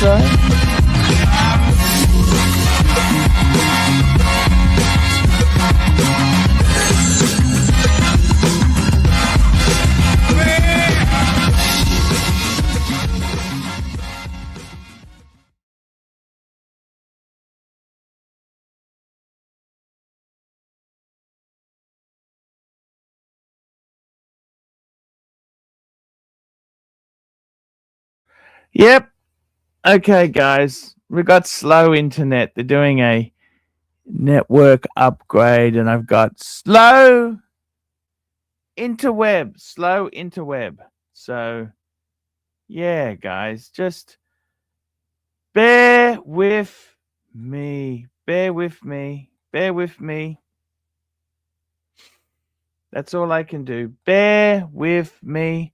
so. Yep. Okay, guys. We got slow internet. They're doing a network upgrade, and I've got slow interweb. So, yeah, guys, just bear with me. Bear with me. That's all I can do. Bear with me.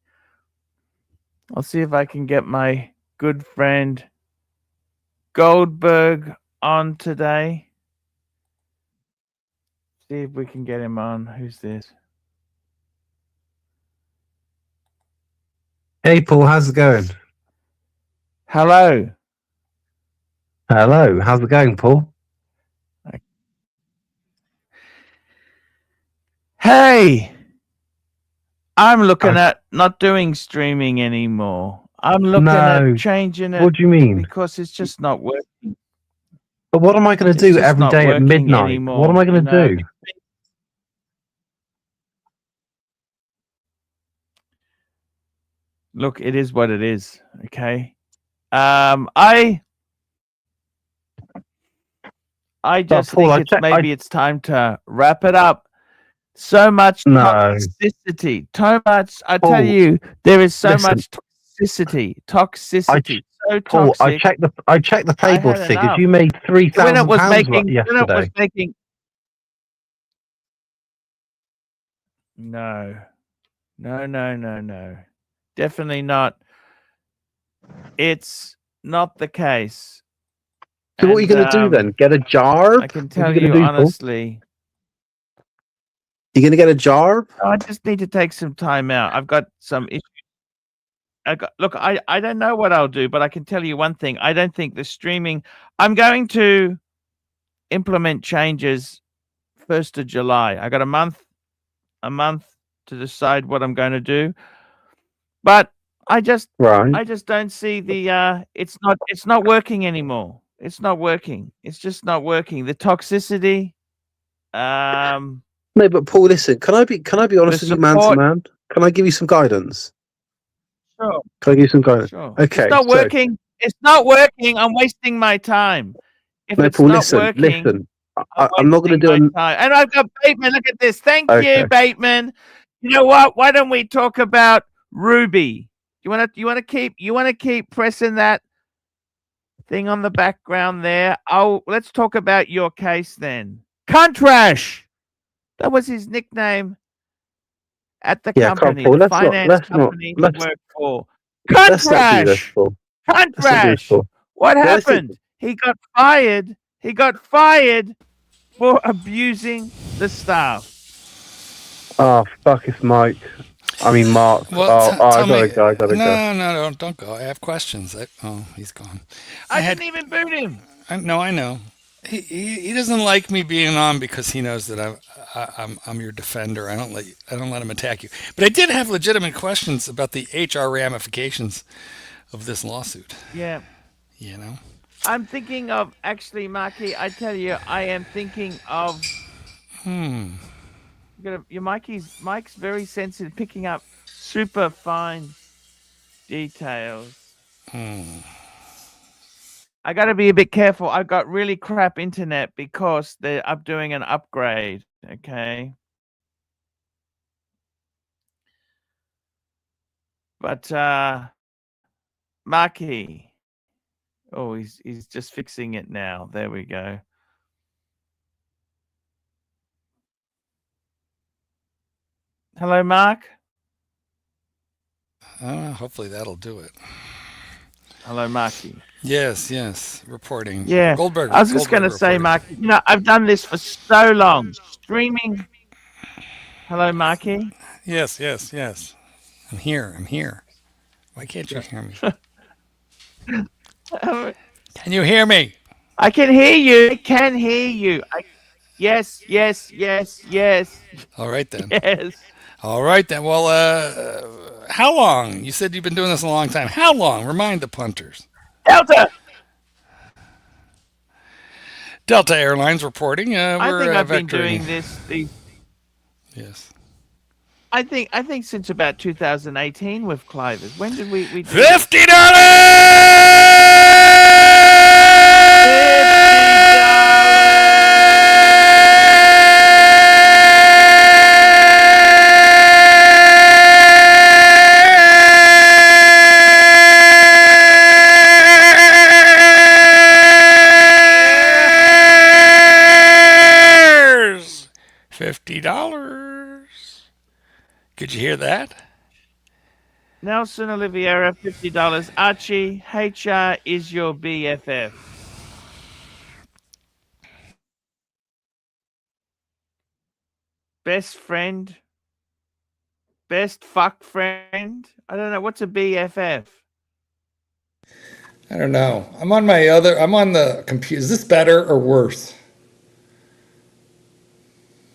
I'll see if I can get my good friend Goldberg on today. See if we can get him on. Who's this? Hey, Paul, how's it going? Hello. Hello, how's it going, Paul? Hey, I'm looking at not doing streaming anymore. I'm looking at changing it. What do you mean? Because it's just not working. But what am I going to do every day at midnight? Anymore, what am I going to do? Look, it is what it is. Okay. I just think it's time to wrap it up. So much toxicity. So much. I tell you, there is so much toxicity. Toxicity. So toxic. I checked the payboard figures. You made £3,000 yesterday. No. Definitely not. It's not the case. So what are you going to do then? Get a jar? I can tell you honestly. You're going to get a jar? I just need to take some time out. I've got some issues. I don't know what I'll do, but I can tell you one thing. I don't think the streaming. I'm going to implement changes 1st of July. I got a month to decide what I'm going to do. But I just don't see the it's not working anymore. It's not working. It's just not working. The toxicity. No, but Paul, listen. Can I be honest with you, man to man? Can I give you some guidance? Sure. Can I give you some guidance? Sure. Okay. It's not working. It's not working. I'm wasting my time. If it's Paul, not working, listen. I'm not going to do it. And I've got Bateman. Look at this. Thank you, Bateman. You know what? Why don't we talk about Ruby? You want to keep pressing that thing on the background there? Let's talk about your case then. Contrash. That was his nickname at the company, the finance company he worked for. Contrash. What happened? He got fired. He got fired for abusing the staff. Oh, fuck, it's Mike. I mean, Mark. Well, I gotta go. No, don't go. I have questions. He's gone. I didn't even boot him. I know. He doesn't like me being on because he knows that I'm your defender. I don't let him attack you. But I did have legitimate questions about the HR ramifications of this lawsuit. Yeah. You know. I'm thinking of actually, Marky. I tell you, I am thinking of. Your Mike's very sensitive, picking up super fine details. I got to be a bit careful. I've got really crap internet because they're doing an upgrade. Okay. But Marky. Oh, he's just fixing it now. There we go. Hello, Mark. Hopefully that'll do it. Hello, Marky. Yes, reporting. Yeah, Goldberg. I was just going to say, Marky, I've done this for so long. Streaming. Hello, Marky. Yes. I'm here. Why can't you hear me? Can you hear me? I can hear you. I can hear you. Yes. All right then. Yes. All right then. Well, how long? You said you've been doing this a long time. How long? Remind the punters. Delta Airlines reporting. I think I've been vectoring. doing this. Yes. I think since about 2018 with Clivers. When did we do $50? $50. Could you hear that? Nelson Oliveira, $50. Archie, HR is your BFF. Best friend. Best fuck friend. I don't know. What's a BFF? I don't know. I'm on the computer. Is this better or worse?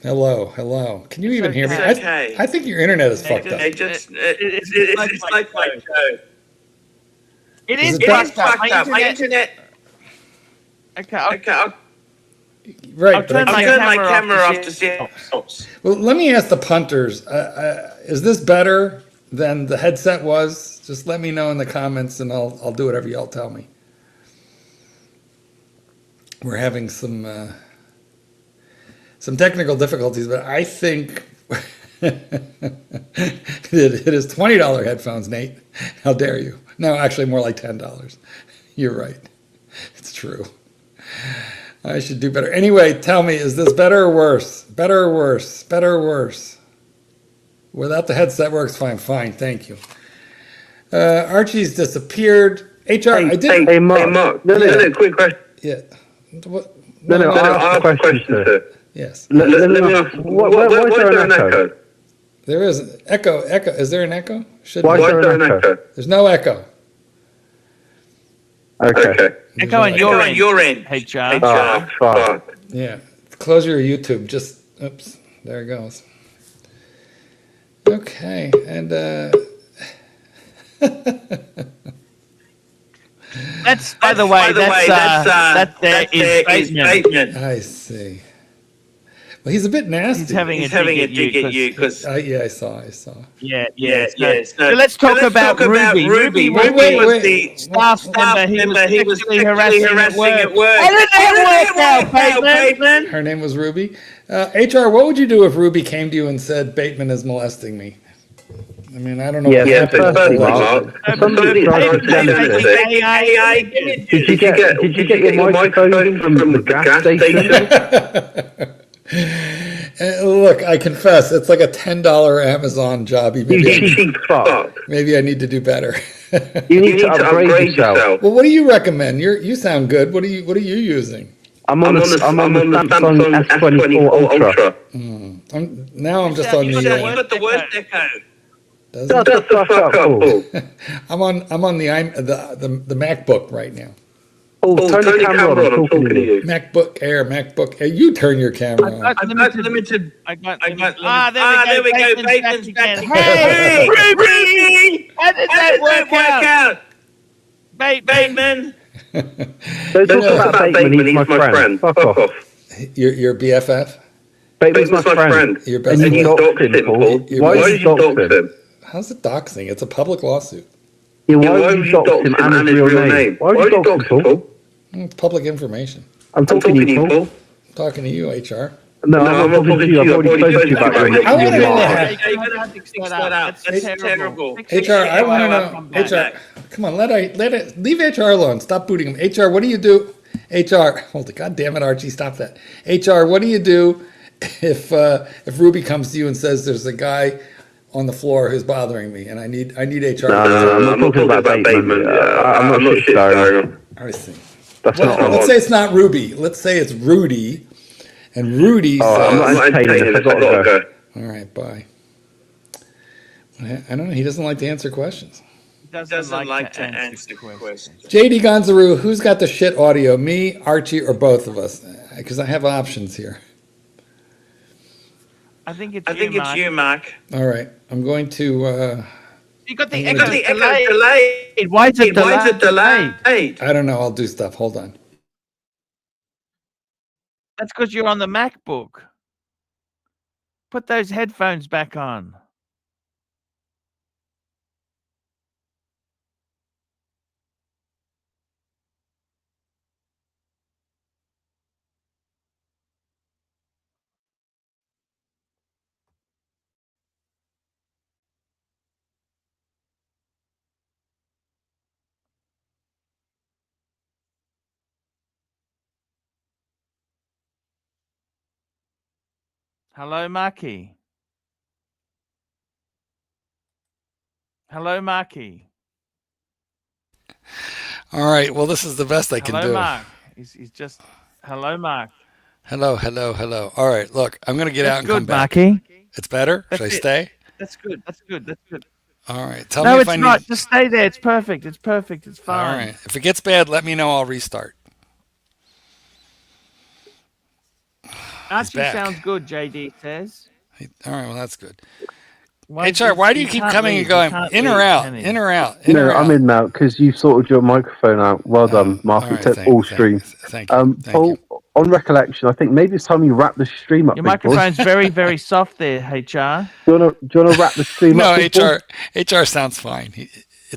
Hello. Can you even hear me? Okay. I think your internet is fucked up. It's like my show. It is fucked up. My internet. Okay. Right. I'll turn my camera off to see if it helps. Well, let me ask the punters. Is this better than the headset was? Just let me know in the comments, and I'll do whatever y'all tell me. We're having some technical difficulties, but I think it is $20 headphones, Nate. How dare you? No, actually more like $10. You're right. It's true. I should do better. Anyway, tell me, is this better or worse? Better or worse? Better or worse? Without the headset works fine. Fine, thank you. Archie's disappeared. HR, Hey, Mark. No, quick question. Yeah. What? No, I have a question, sir. Yes. Let me ask, why is there an echo? There is an echo. Is there an echo? Why is there an echo? There's no echo. Okay. Echo on your end, HR. Fuck. Yeah. Close your YouTube. Oops. There it goes. Okay. And that's by the way, that's their statement. I see. Well, he's a bit nasty. He's having a dig at you because yeah, I saw. Yeah. So let's talk about Ruby. Ruby was the staff member. He was sexually harassing at work. How did that work out, Bateman? Her name was Ruby. HR, what would you do if Ruby came to you and said Bateman is molesting me? I mean, I don't know. Did you get your microphone from the gas station? Look, I confess, it's like a $10 Amazon job. Maybe I need to do better. You need to upgrade yourself. Well, what do you recommend? You sound good. What are you using? I'm on the Samsung S24 Ultra. Now I'm just on the. You got the worst echo. Shut the fuck up, Paul. I'm on the MacBook right now. Oh, turn the camera on. I'm talking to you. MacBook Air. You turn your camera on. I got limited. There we go. Bateman's back again. Hey, Ruby! How did that work out? Bateman. Don't talk about Bateman. He's my friend. Fuck off. Your BFF? Bateman's my friend. Your best and you doxed him, Paul. Why did you dox him? How's it doxing? It's a public lawsuit. Yeah, why would you dox him and his real name? Why would you dox him, Paul? It's public information. I'm talking to you, Paul. I'm talking to you, HR. No, I'm not talking to you. I've already spoken to you about your I want to know That's terrible. HR, I want to know. HR, come on, leave HR alone. Stop booting him. HR, what do you do? HR, hold it. God damn it, Archie, stop that. HR, what do you do if Ruby comes to you and says there's a guy on the floor who's bothering me and I need HR? No, I'm not talking about Bateman. I'm not shit starring. I see. Let's say it's not Ruby. Let's say it's Rudy. And Rudy says... I'm not entertaining this. I gotta go. All right, bye. I don't know. He doesn't like to answer questions. doesn't like to answer questions. JD Gonzaroo, who's got the shit audio? Me, Archie, or both of us? Because I have options here. I think it's you, Mark. All right, I'm going to. You got the echo delayed. Why is it delayed? I don't know. I'll do stuff. Hold on. That's because you're on the MacBook. Put those headphones back on. Hello, Marky. Hello, Marky. All right. Well, this is the best I can do. Hello, Mark. He's just. Hello, Mark. Hello. All right. Look, I'm going to get out and come back. Marky. It's better? Should I stay? That's good. All right. Tell me if I need... No, it's not. Just stay there. It's perfect. It's fine. All right. If it gets bad, let me know. I'll restart. Archie sounds good, JD says. All right. Well, that's good. HR, why do you keep coming and going in or out? No, I'm in now because you sorted your microphone out. Well done, Mark. All right, It said all stream. Thank you. Paul, on recollection, I think maybe it's time you wrap the stream up. Your microphone's very, very soft there, HR. Do you want to wrap the stream up? No, HR sounds fine.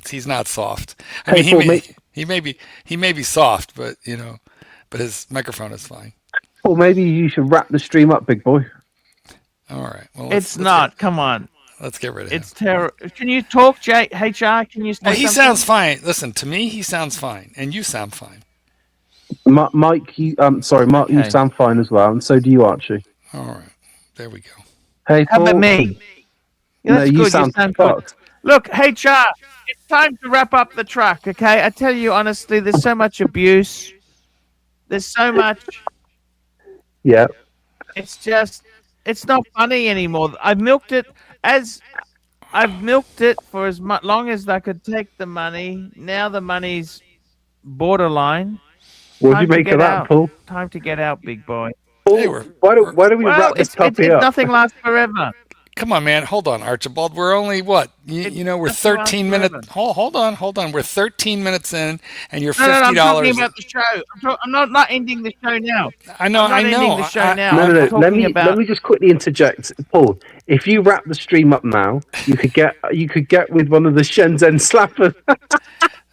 He's not soft. I mean, he may be soft, but but his microphone is fine. Well, maybe you should wrap the stream up, big boy. All right. Well, it's not. Come on. Let's get rid of him. It's terrible. Can you talk, HR? Can you say he something? Sounds fine. Listen, to me, he sounds fine, and you sound fine. Mike, Mark, you sound fine as well, and so do you, Archie. All right. There we go. Hey, Paul. How about me? Yeah, no, you sound good. Look, HR, it's time to wrap up the truck, okay? I tell you honestly, there's so much abuse. There's so much. Yeah. It's not funny anymore. I've milked it for as long as I could take the money. Now the money's borderline. What do you make of that, Paul? Time to get out, big boy. Paul, why do we wrap this puppy up? Nothing lasts forever. Come on, man. Hold on, Archibald. We're only what? We're 13 minutes. Hold on. We're 13 minutes in, and you're $50. No, I'm talking about the show. I'm not ending the show now. I know. Ending the show now. No. Let me just quickly interject, Paul. If you wrap the stream up now, you could get with one of the Shenzhen slappers.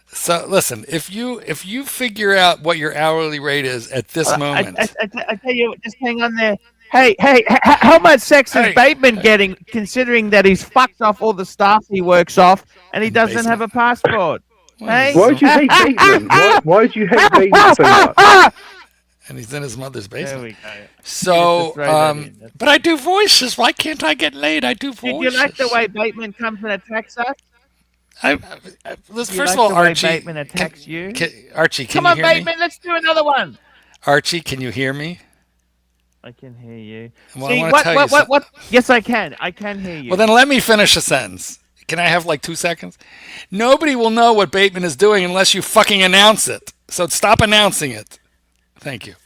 So listen, if you figure out what your hourly rate is at this moment, I tell you, just hang on there. Hey, how much sex is Bateman getting, considering that he's fucked off all the staff he works off and he doesn't have a passport? Hey? Why do you hate Bateman? Why do you hate Bateman so much? And he's in his mother's basement. There we go. So, but I do voices. Why can't I get laid? I do voices. Did you like the way Bateman comes and attacks us? First of all, Archie, Bateman attacks you? Archie, can Come on, you hear Bateman, let's do another one. Archie, can you hear me? I can hear you. Well, See, I want to tell you what? Yes, I can. I can hear you. Well, then let me finish a sentence. Can I have like 2 seconds? Nobody will know what Bateman is doing unless you fucking announce it. So stop announcing it. Thank you.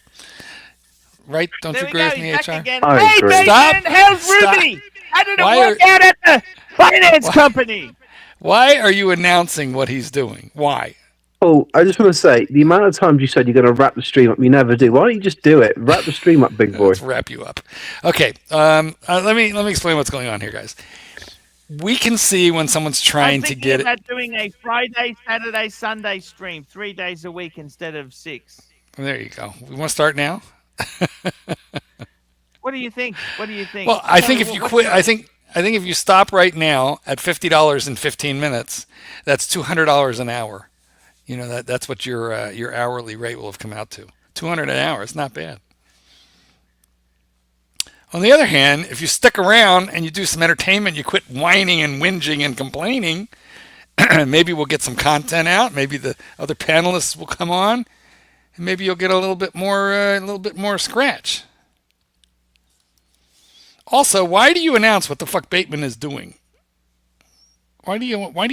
Right? Don't you agree with me, HR? Hey, Bateman, how's Ruby? How did it work out at the finance company? Why are you announcing what he's doing? Why? Paul, I just want to say, the amount of times you said you're going to wrap the stream up, you never do. Why don't you just do it? Wrap the stream up, big boy. Let's wrap you up. Okay. Let me explain what's going on here, guys. We can see when someone's trying to get it. I'm doing a Friday, Saturday, Sunday stream 3 days a week instead of 6. There you go. We want to start now? What do you think? Well, I think if you quit, I think if you stop right now at $50 in 15 minutes, that's $200 an hour. That's what your hourly rate will have come out to. $200 an hour. It's not bad. On the other hand, if you stick around and you do some entertainment, you quit whining and whinging and complaining, maybe we'll get some content out. Maybe the other panelists will come on, and maybe you'll get a little bit more scratch. Also, why do you announce what the fuck Bateman is doing? Why do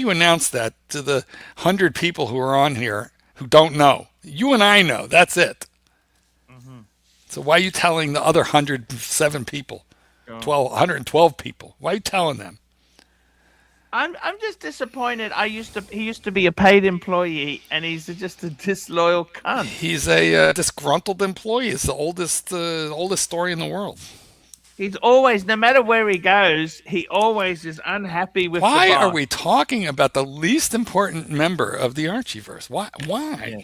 you announce that to the 100 people who are on here who don't know? You and I know. That's it. So why are you telling the other 107 people, 112 people? Why are you telling them? I'm just disappointed. He used to be a paid employee, and he's just a disloyal cunt. He's a disgruntled employee. It's the oldest story in the world. He's always, no matter where he goes, he always is unhappy with. Why the boss. are we talking about the least important member of the Archieverse? Why? Yeah.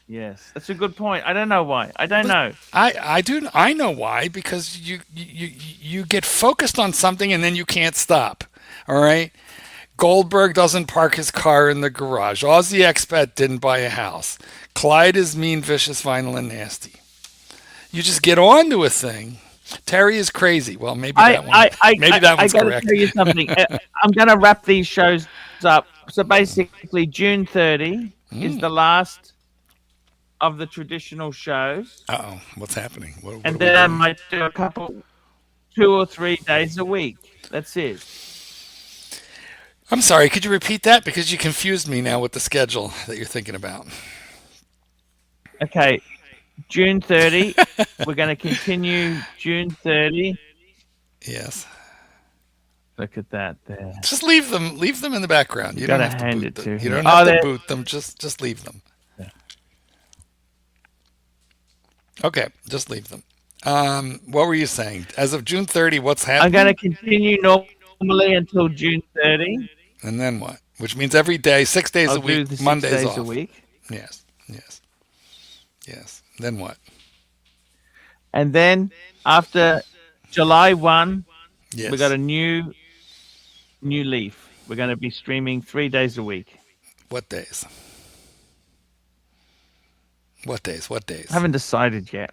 Yes, that's a good point. I don't know why. I don't know. I do. I know why, because you get focused on something and then you can't stop. All right. Goldberg doesn't park his car in the garage. Aussie expat didn't buy a house. Clyde is mean, vicious, violent, and nasty. You just get on to a thing. Terry is crazy. Well, maybe that one's correct. Tell you something. I'm going to wrap these shows up. So basically, June 30 is the last of the traditional shows. Uh-oh, what's happening? What and then I might do a 2 or 3 days a week. That's it. I'm sorry, could you repeat that? Because you confused me now with the schedule that you're thinking about. Okay, June 30. We're going to continue June 30. Yes. Look at that there. Just leave them in the background. You don't have to boot them. You don't have to boot them. Just leave them. Yeah. Okay, just leave them. What were you saying? As of June 30, what's happening? I'm going to continue normally until June 30. And then what? Which means every day, 6 days a week, Mondays off. 6 days a week. Yes. Then what? And then after July 1, yes. we got a new leaf. We're going to be streaming 3 days a week. What days? What days? I haven't decided yet.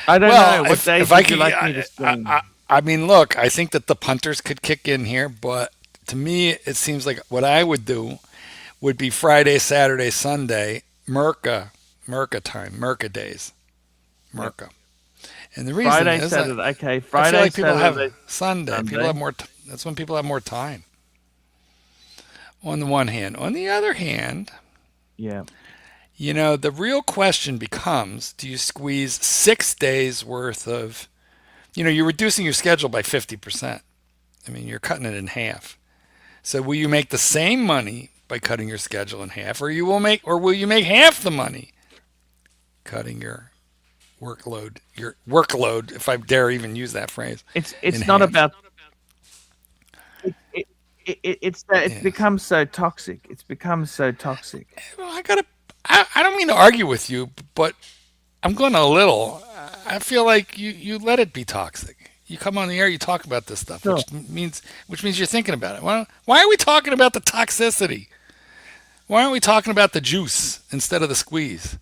I don't know. What days would you like me to stream? I mean, look, I think that the punters could kick in here, but to me, it seems like what I would do would be Friday, Saturday, Sunday, Merca time, Merca days. Merca. And the reason Friday, is Saturday. that Okay, Friday, I feel like people Saturday, have Sunday. People have more. That's when people have more time. On the one hand. On the other hand, yeah. You know, the real question becomes, do you squeeze 6 days worth of, you're reducing your schedule by 50%. I mean, you're cutting it in half. So will you make the same money by cutting your schedule in half, or will you make half the money cutting your workload, if I dare even use that phrase? It's not about it's become so toxic. It's become so toxic. Well, I don't mean to argue with you, but I'm going a little. I feel like you let it be toxic. You come on the air, you talk about this stuff, sure. which means you're thinking about it. Well, why are we talking about the toxicity? Why aren't we talking about the juice instead of the squeeze?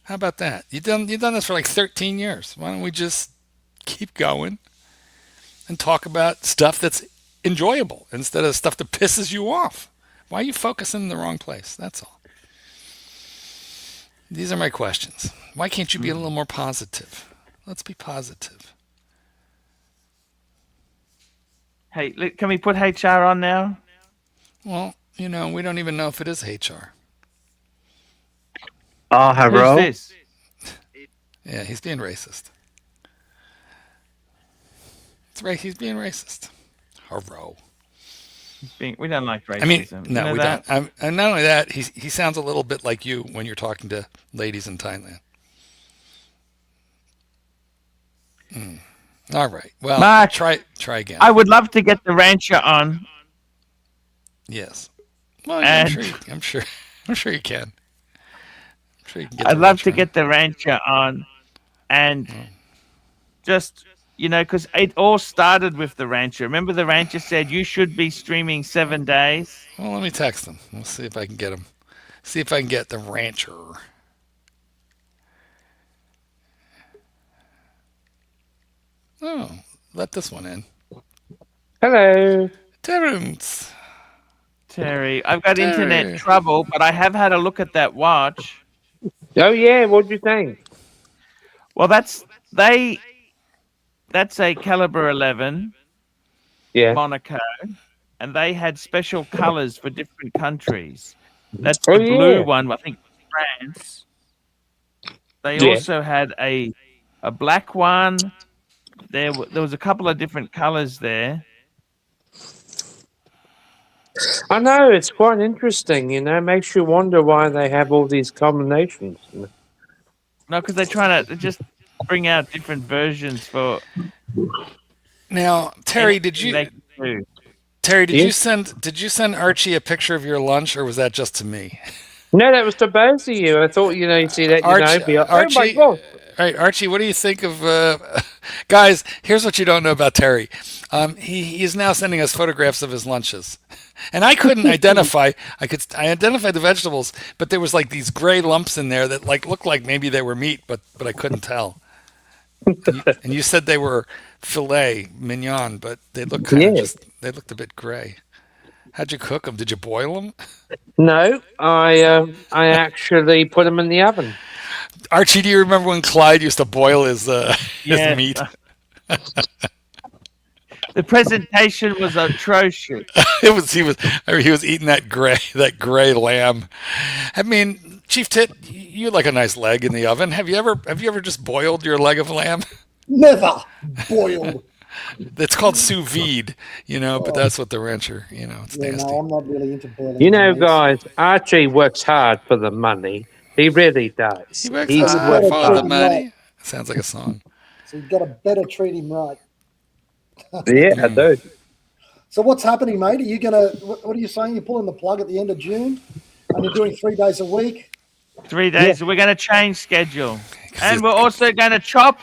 How about that? You've done this for like 13 years. Why don't we just keep going and talk about stuff that's enjoyable instead of stuff that pisses you off? Why are you focusing in the wrong place? That's all. These are my questions. Why can't you be a little more positive? Let's be positive. Hey, can we put HR on now? Well, we don't even know if it is HR. Hello? Who's this? Yeah, he's being racist. It's right. He's being racist. Hello. We don't like racism. I mean, no, we don't. And not only that, he sounds a little bit like you when you're talking to ladies in Thailand. All right. Well, Mark, try again. I would love to get the rancher on. Yes. Well, I'm sure you can. I'm sure you can. I'm sure you can get I'd love to get the rancher on, and just. Because it all started with the rancher. Remember, the rancher said you should be streaming 7 days. Well, let me text him. We'll see if I can get him. See if I can get the rancher. Oh, let this one in. Hello. Terrence. Terry, I've got internet trouble, but I have had a look at that watch. Oh, yeah. What do you think? Well, that's a caliber 11, Monaco, and they had special colors for different countries. That's Oh, the blue yeah. one, I think, France. They also had a black one. There was a couple of different colors there. I know, it's quite interesting, you know, makes you wonder why they have all these combinations. No, because they're trying to just bring out different versions for. Now, Terry, did anything you they can do. Terry, Yeah. did you send Archie a picture of your lunch, or was that just to me? No, that was to both of you. I thought, you know, you see that, you know, be like, oh my Archie, God. all right, Archie, what do you think of guys? Here's what you don't know about Terry. He is now sending us photographs of his lunches, and I couldn't identify. I identified the vegetables, but there was like these gray lumps in there that like looked like maybe they were meat, but I couldn't tell. And you said they were filet mignon, but they look kind of they looked a bit gray. How'd you cook them? Did you boil them? No, I actually put them in the oven. Archie, do you remember when Clyde used to boil his Yes. meat? The presentation was atrocious. He was eating that gray lamb. I mean, Chief Tit, you like a nice leg in the oven. Have you ever just boiled your leg of lamb? Never boiled. It's called sous vide, you know, but that's what the rancher, you know, it's Yeah, nasty. no, I'm not really into boiling. You know, meats. guys, Archie works hard for the money. He really does. He works He's hard worked for the hard. money. Sounds like a song. So you've got to better treat him right. Yeah, I do. So what's happening, mate? Are you gonna? What are you saying? You're pulling the plug at the end of June, and you're doing 3 days a week. 3 days. We're going to change schedule, and it's- we're also going to chop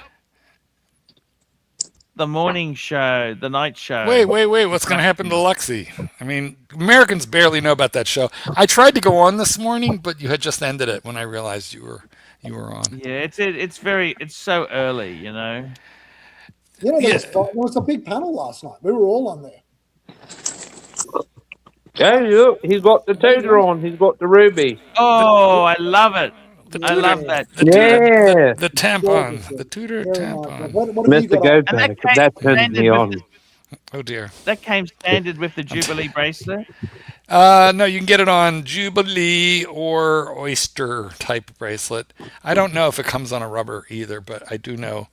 the morning show, the night show. Wait, what's going to happen to Luxie? I mean, Americans barely know about that show. I tried to go on this morning, but you had just ended it when I realized you were on. Yeah, it's so early, you know. You know, there was a big panel last night. We were all on there. Hey, look, he's got the tutor on. He's got the ruby. Oh, I love it. I love that. Yeah. The tampon, the Tudor Very tampon. nice. What have you Mr. got on? And that Goldberg, came that turns standard me with on. Oh dear. That came standard with the Jubilee bracelet. No, you can get it on Jubilee or Oyster type bracelet. I don't know if it comes on a rubber either, but I do know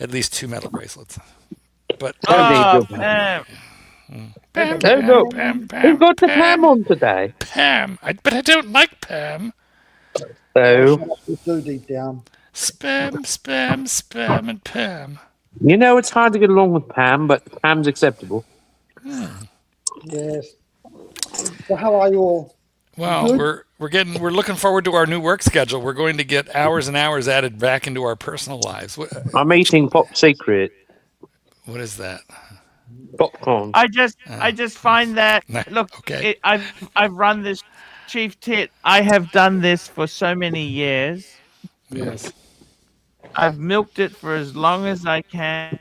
at least 2 metal bracelets. But Oh, Pam. Pam. Pam, Oh, look, Pam, he's got the Pam on today. Pam. But I don't like Pam. So, Shut up, you do deep down. Spam, and Pam. you know, it's hard to get along with Pam, but Pam's acceptable. Yes. So how are you all? Well, Good. we're looking forward to our new work schedule. We're going to get hours and hours added back into our personal lives. I'm eating Pop Secret What is that? popcorn. I just find that look. Okay. I've run this, Chief Tit. I have done this for so many years. Yes. I've milked it for as long as I can.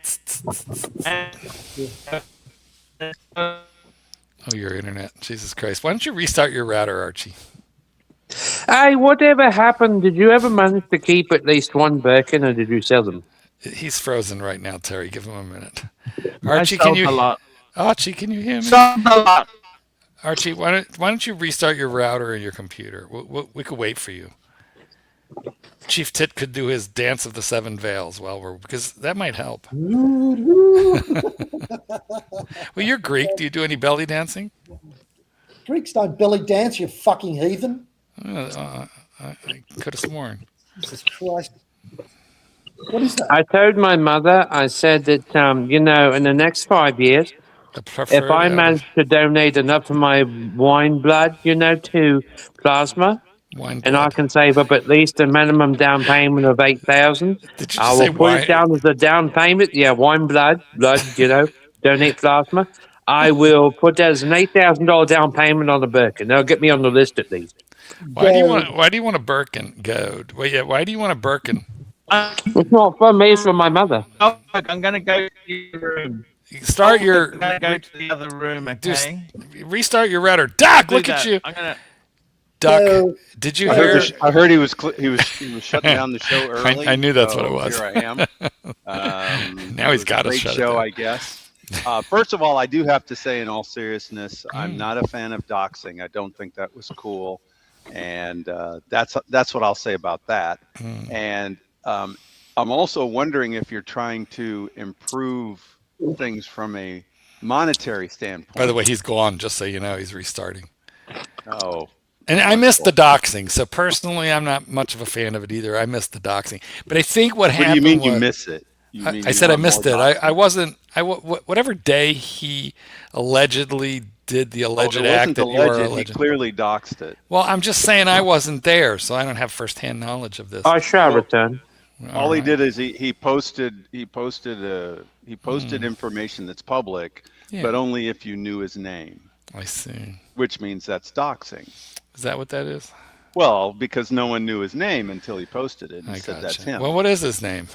Oh, your internet. Jesus Christ. Why don't you restart your router, Archie? Hey, whatever happened? Did you ever manage to keep at least one Birkin, or did you sell them? He's frozen right now, Terry. Give him a minute. I Archie, sold can you? a lot. Archie, can you hear me? Sold a lot. Archie, why don't you restart your router and your computer? We could wait for you. Chief Tit could do his dance of the 7 veils because that might help. Well, you're Greek. Do you do any belly dancing? Greeks don't belly dance, you fucking heathen. I could have sworn. Jesus Christ. What is that? I told my mother, I said that, you know, in the next 5 years, if I manage to donate enough of my wine blood, you know, to plasma, and I can save up at least a minimum down payment of 8,000, Did you I just will say put wine? it down as a down payment. Yeah, wine blood, you know, donate plasma. I will put that as an $8,000 down payment on the Birkin. That'll get me on the list at least. Why do you want a Birkin? Goad. Well, yeah. Why do you want a Birkin? It's not for me, it's for my mother. Oh, look, I'm gonna go to the room. Start your. I'm gonna go to the other room. Okay. Restart your router. Doc, Do look that. at you. I'm gonna. Doc, did you hear? I heard he was shutting down the show early. I knew that's what it was. Here I am. Now he's got us great shut it show, down. I guess. First of all, I do have to say, in all seriousness, I'm not a fan of doxing. I don't think that was cool, and that's what I'll say about that. And I'm also wondering if you're trying to improve things from a monetary standpoint. By the way, he's gone. Just so you know, he's restarting. Oh. And I missed the doxing, so personally, I'm not much of a fan of it either. I missed the doxing, but I think what happened. What do you mean was, you miss it? I said I missed it. I wasn't. Whatever day he allegedly did the alleged act that you are alleged. He clearly doxed it. Well, I'm just saying I wasn't there, so I don't have firsthand knowledge of this. I shall return. All he did is he posted information that's public, but only if you knew his name. I see. Which means that's doxing. Is that what that is? Well, because no one knew his name until he posted it and said that's him. Well, what is his name?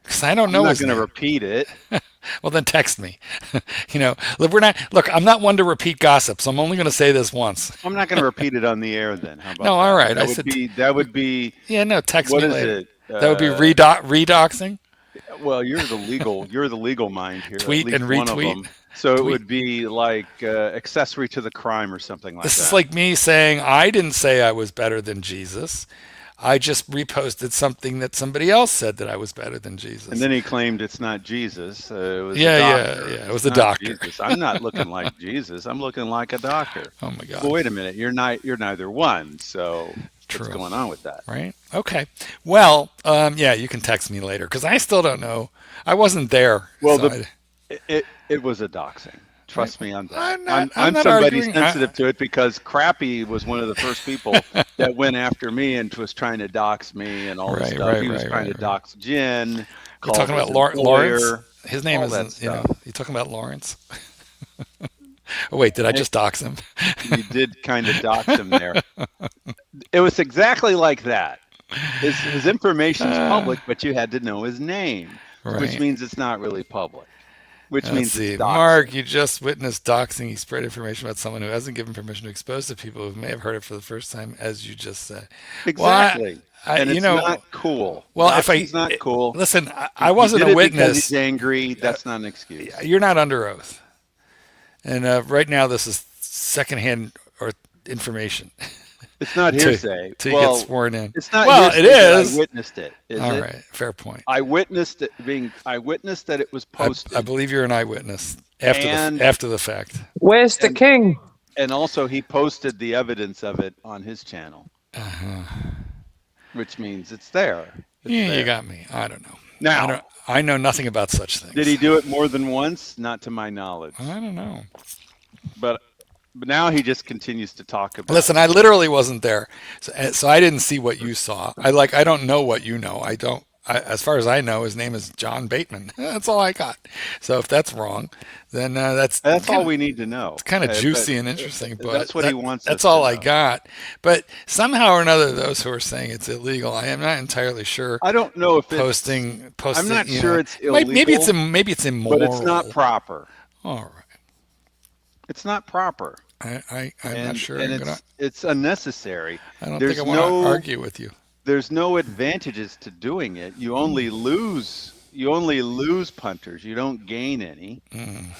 Because I don't know. I'm not going to repeat it. Well, then text me. Look, I'm not one to repeat gossip, so I'm only going to say this once. I'm not going to repeat it on the air then. How about no, that? All right. That would be. Yeah, no, text me later. It? That would be redoxing. Well, you're the legal mind here. Tweet and retweet. So it would be like accessory to the crime or something like that. This is like me saying I didn't say I was better than Jesus. I just reposted something that somebody else said that I was better than Jesus. And then he claimed it's not Jesus. It was a doctor. It was a doctor. Jesus. I'm not looking like Jesus. I'm looking like a doctor. Oh my God. Well, wait a minute. You're neither one. So True. What's going on with that? Right. Okay. Well, you can text me later because I still don't know. I wasn't there. Well, it was a doxing. Trust me on that. I'm not somebody arguing. sensitive to it because Crappy was one of the first people that went after me and was trying to dox me and all this stuff. He was trying to dox Jen. You're talking about Lawrence? His name isn't, you're talking about Lawrence? Oh, wait, did I just dox him? You did kind of dox him there. It was exactly like that. His information is public, but you had to know his name, which means it's not really public. Which means it's doxing. Mark, you just witnessed doxing. You spread information about someone who hasn't given permission to expose to people who may have heard it for the first time, as you just said. Exactly. And it's not cool. Well, Doxing's not cool. Listen, I wasn't a witness. Because he's angry. That's not an excuse. You're not under oath. And right now, this is secondhand or information. It's not hearsay. To get sworn in. It's not. Well, it is. I witnessed it. All right, fair point. I witnessed it I witnessed that it was posted. I believe you're an eyewitness after the fact. Where's the king? And also, he posted the evidence of it on his channel, which means it's there. You got me. I don't know. Now, I know nothing about such things. Did he do it more than once? Not to my knowledge. I don't know. But now he just continues to talk about. Listen, I literally wasn't there, so I didn't see what you saw. I don't know what you know. As far as I know, his name is John Bateman. That's all I got. So if that's wrong, then that's all we need to know. It's kind of juicy and interesting, but that's what he wants. That's all I got. But somehow or another, those who are saying it's illegal, I am not entirely sure. I don't know if posting. I'm not sure it's illegal. Maybe it's immoral, but it's not proper. All right. It's not proper. I'm not sure. And it's unnecessary. I don't think I want to argue with you. There's no advantages to doing it. You only lose punters. You don't gain any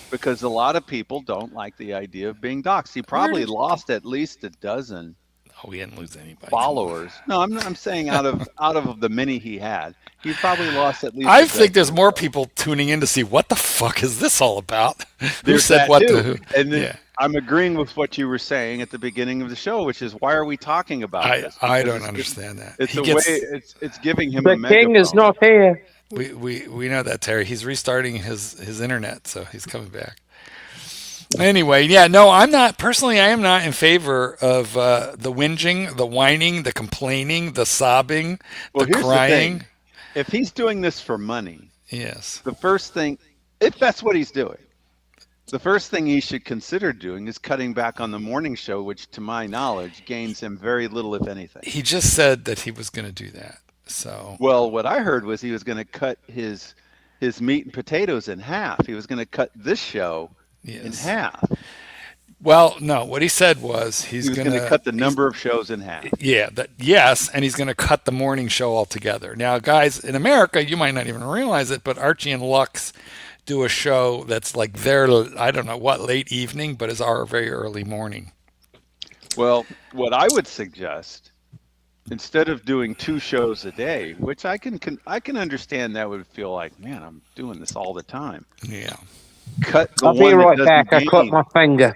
because a lot of people don't like the idea of being doxxed. He probably lost at least a dozen. Oh, he didn't lose anybody. Followers. No, I'm saying out of the many he had, he probably lost at least. I think there's more people tuning in to see what the fuck is this all about. Who said what to who? And I'm agreeing with what you were saying at the beginning of the show, which is why are we talking about this? I don't understand that. It's it's giving him the a megaphone. king is not here. We know that, Terry. He's restarting his internet, so he's coming back. Anyway, I'm not personally. I am not in favor of the whinging, the whining, the complaining, the sobbing, the crying. The thing. If he's doing this for money, yes. The first thing, if that's what he's doing, the first thing he should consider doing is cutting back on the morning show, which, to my knowledge, gains him very little, if anything. He just said that he was going to do that. So. Well, what I heard was he was going to cut his meat and potatoes in half. He was going to cut this show in half. Well, no. What he said was he's going to cut the number of shows in half. Yeah. Yes, and he's going to cut the morning show altogether. Now, guys, in America, you might not even realize it, but Archie and Lux do a show that's like their, I don't know what, late evening, but is our very early morning. Well, what I would suggest, instead of doing 2 shows a day, which I can understand, that would feel like, man, I'm doing this all the time. Yeah. Cut the I'll be one right that back. I doesn't cut gain, my finger.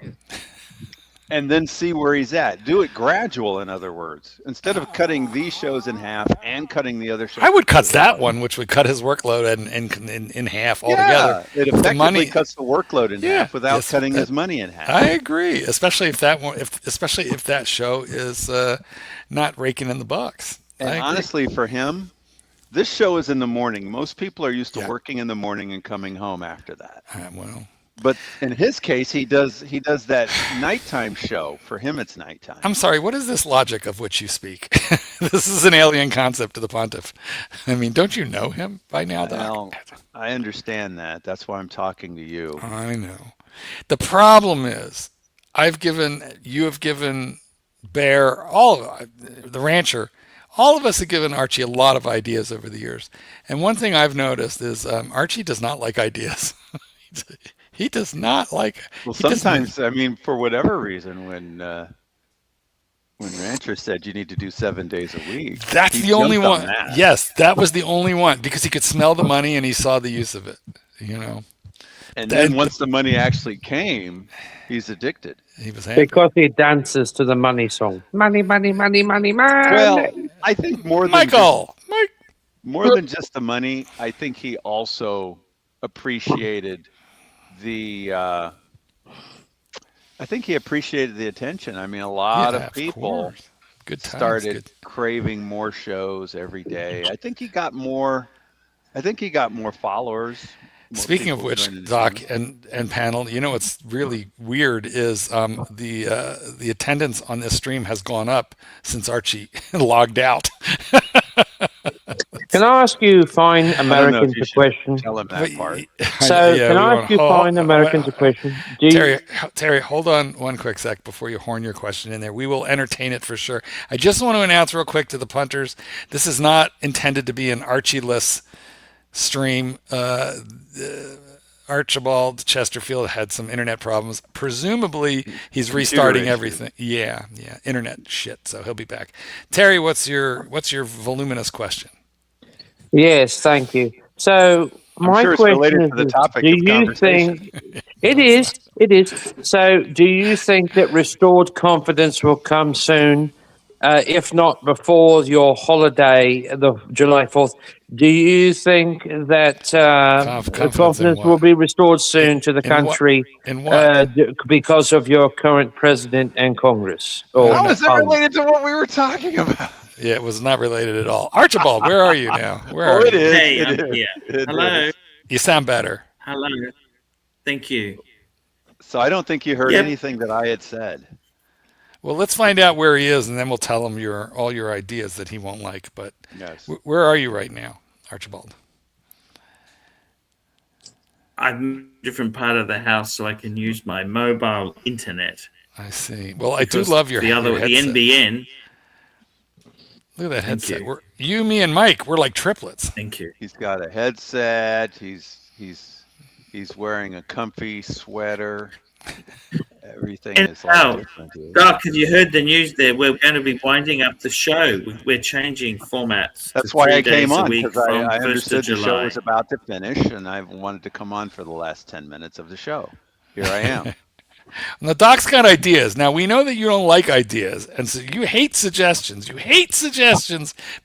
and then see where he's at. Do it gradual, in other words. Instead of cutting these shows in half and cutting the other shows. I would cut that one, which would cut his workload in half altogether. Yeah, it effectively cuts the workload in half without cutting his money in half. I agree, especially if that one, especially if that show is not raking in the bucks. And honestly, for him, this show is in the morning. Most people are used to working in the morning and coming home after that. Well, but in his case, he does that nighttime show. For him, it's nighttime. I'm sorry, what is this logic of which you speak? This is an alien concept to the pontiff. I mean, don't you know him by now, Doc? Well, I understand that. That's why I'm talking to you. I know. The problem is, you have given Bear, the rancher, all of us have given Archie a lot of ideas over the years. And one thing I've noticed is Archie does not like ideas. He does not like. Well, sometimes, I mean, for whatever reason, when Rancher said you need to do 7 days a week, that's the only one. Yes, that was the only one, because he could smell the money and he saw the use of it. And then once the money actually came, he's addicted. He was happy. Because he dances to the money song. Money, money, money, money, money. Well, I think more than more than just the money, I think he also appreciated the attention. I mean, a lot of people started craving more shows every day. I think he got more followers. Speaking of which, Doc and panel, what's really weird is the attendance on this stream has gone up since Archie logged out. Can I ask you fine Americans a question? Tell him that part. So, can I ask you fine Americans a question? Terry, hold on one quick sec before you horn your question in there. We will entertain it for sure. I just want to announce real quick to the punters, this is not intended to be an Archie-less stream. Archibald Chesterfield had some internet problems. Presumably, he's restarting everything. Yeah, internet shit. So he'll be back. Terry, what's your voluminous question? Yes, thank you. So my question is: do you think it is? It is. So, do you think that restored confidence will come soon? If not before your holiday, the July 4th, do you think that confidence will be restored soon to the country because of your current president and Congress? How is that related to what we were talking about? Yeah, it was not related at all. Archibald, where are you now? It is. Hey, I'm here. Hello. You sound better. Hello. Thank you. So I don't think you heard anything that I had said. Well, let's find out where he is, and then we'll tell him all your ideas that he won't like. But where are you right now, Archibald? I'm in a different part of the house, so I can use my mobile internet. I see. Well, I do love your headset. The NBN. Look at that headset. You, me, and Mike, we're like triplets. Thank you. He's got a headset. He's wearing a comfy sweater. Everything is all different. Doc, have you heard the news there? We're going to be winding up the show. We're changing formats. That's why I came on, because I understood the show was about to finish, and I wanted to come on for the last 10 minutes of the show. Here I am. Now, Doc's got ideas. Now, we know that you don't like ideas, and so you hate suggestions.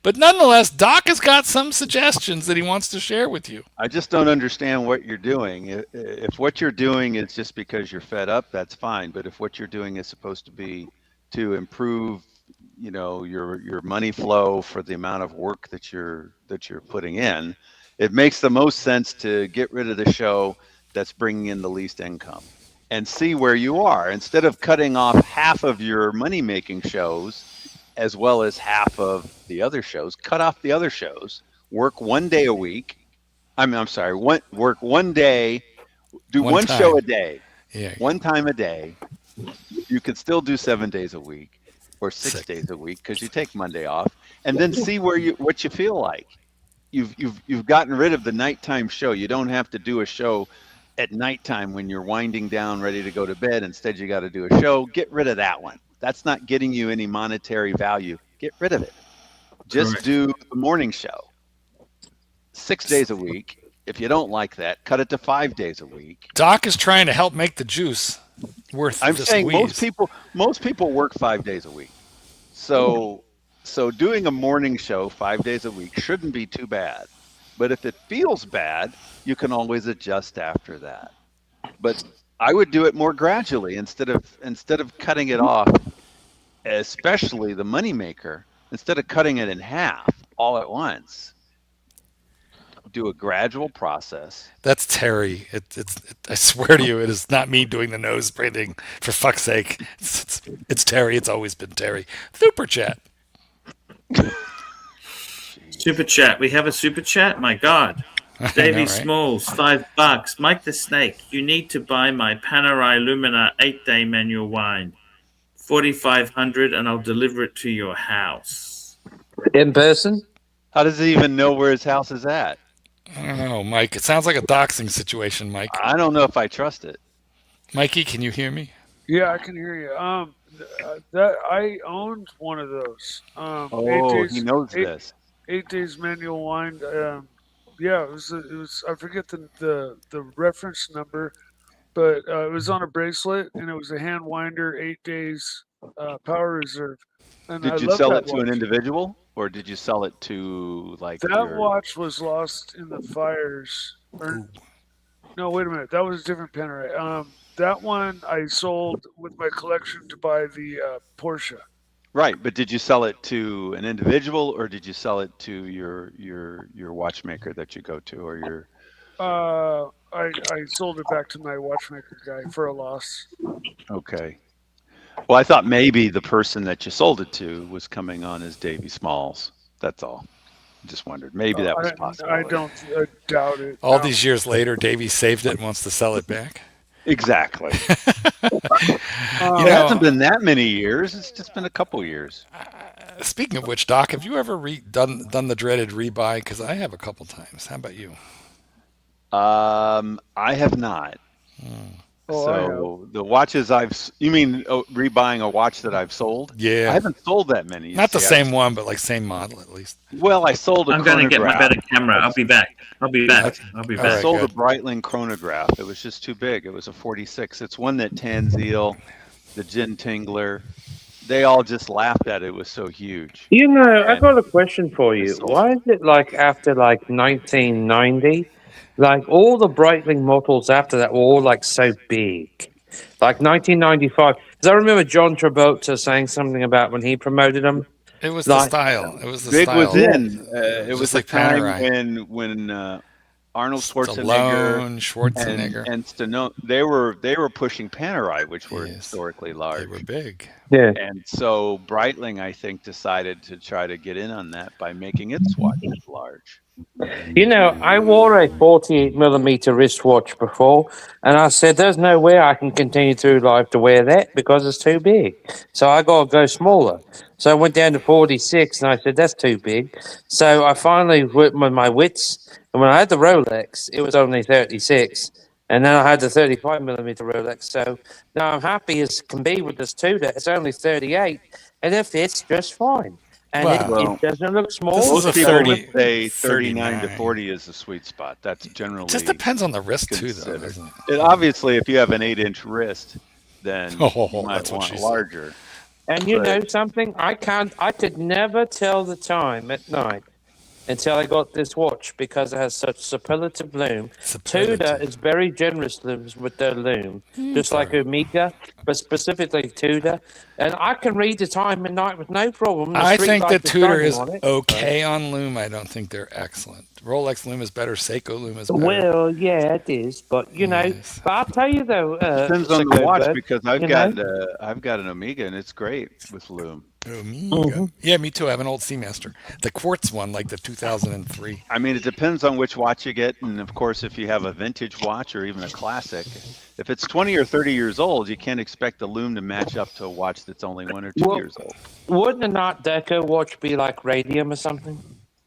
But nonetheless, Doc has got some suggestions that he wants to share with you. I just don't understand what you're doing. If what you're doing is just because you're fed up, that's fine. But if what you're doing is supposed to be to improve, your money flow for the amount of work that you're putting in, it makes the most sense to get rid of the show that's bringing in the least income and see where you are, instead of cutting off half of your money-making shows as well as half of the other shows. Cut off the other shows, work 1 day a week. Work 1 day, do one show a day, one time a day. You could still do 7 days a week or 6 days a week because you take Monday off, and then see what you feel like. you've gotten rid of the nighttime show. You don't have to do a show at nighttime when you're winding down, ready to go to bed. Instead, you got to do a show. Get rid of that one. That's not getting you any monetary value. Get rid of it. Just do the morning show 6 days a week. If you don't like that, cut it to 5 days a week. Doc is trying to help make the juice worth I'm the saying squeeze. most people work 5 days a week. So doing a morning show 5 days a week shouldn't be too bad. But if it feels bad, you can always adjust after that. But I would do it more gradually instead of cutting it off, especially the moneymaker, instead of cutting it in half all at once. Do a gradual process. That's Terry. I swear to you, it is not me doing the nose breathing. For fuck's sake, it's Terry. It's always been Terry. Super chat. Super chat. We have a super chat. My God, Davey Smalls, $5. Mike the Snake. You need to buy my Panerai Lumina 8-day manual wine, 4,500, and I'll deliver it to your house. In person? How does he even know where his house is at? Oh, Mike, it sounds like a doxing situation, Mike. I don't know if I trust it. Mikey, can you hear me? Yeah, I can hear you. That I owned one of those. He knows this. 8 days manual wine. Yeah, it was. I forget the reference number, but it was on a bracelet, and it was a hand winder, 8 days power reserve. And did you sell it to an individual, or did you sell it to like that watch was lost in the fires? No, wait a minute. That was a different Panerai. That one I sold with my collection to buy the Porsche. Right, but did you sell it to an individual, or did you sell it to your watchmaker that you go to, or your? I sold it back to my watchmaker guy for a loss. Okay. Well, I thought maybe the person that you sold it to was coming on as Davey Smalls. That's all. Just wondered. Maybe that was possible. I doubt it. All these years later, Davey saved it and wants to sell it back. Exactly. It hasn't been that many years. It's just been a couple years. Speaking of which, Doc, have you ever done the dreaded rebuy? Because I have a couple times. How about you? I have not. So the watches you mean rebuying a watch that I've sold? Yeah. I haven't sold that many. Not the same one, but like same model at least. Well, I sold I'm going to get my better camera. I'll be back. I sold a Breitling chronograph. It was just too big. It was a 46. It's one that Tanzeel, the Gin Tingler, they all just laughed at it. It was so huge. You know, I've got a question for you. Why is it like after like 1990, like all the Breitling models after that were all like so big? Like 1995. Because I remember John Travolta saying something about when he promoted them. It was the style. It was the big style. Was in. It was like the time when Arnold Schwarzenegger and Stallone, they were pushing Panerai, which were historically large. They were big. Yeah. And so Breitling, I think, decided to try to get in on that by making its watches large. You know, I wore a 48mm wristwatch before, and I said, there's no way I can continue through life to wear that because it's too big. So I got to go smaller. So I went down to 46, and I said, that's too big. So I finally went with my wits, and when I had the Rolex, it was only 36. And then I had the 35mm Rolex. So now I'm happy as can be with this Tudor. It's only 38, and it fits just fine. And it doesn't look small. Most people would say 39 to 40 is the sweet spot. That's generally. It just depends on the wrist too, though, doesn't it? Obviously, if you have an 8-inch wrist, then you might want larger. And you know something? I could never tell the time at night until I got this watch because it has such superlative lume. Tudor is very generous with their lume, just like Omega, but specifically Tudor. And I can read the time at night with no problem. I think that Tudor is okay on lume. I don't think they're excellent. Rolex lume is better. Seiko lume is better. Well, yeah, it is. But, you know, but I'll tell you, though. Depends on the watch because I've got an Omega, and it's great with lume. Omega. Yeah, me too. I have an old Seamaster. The quartz one, like the 2003. I mean, it depends on which watch you get. And, of course, if you have a vintage watch or even a classic, if it's 20 or 30 years old, you can't expect the lume to match up to a watch that's only 1 or 2 years old. Wouldn't an Art Deco watch be like radium or something?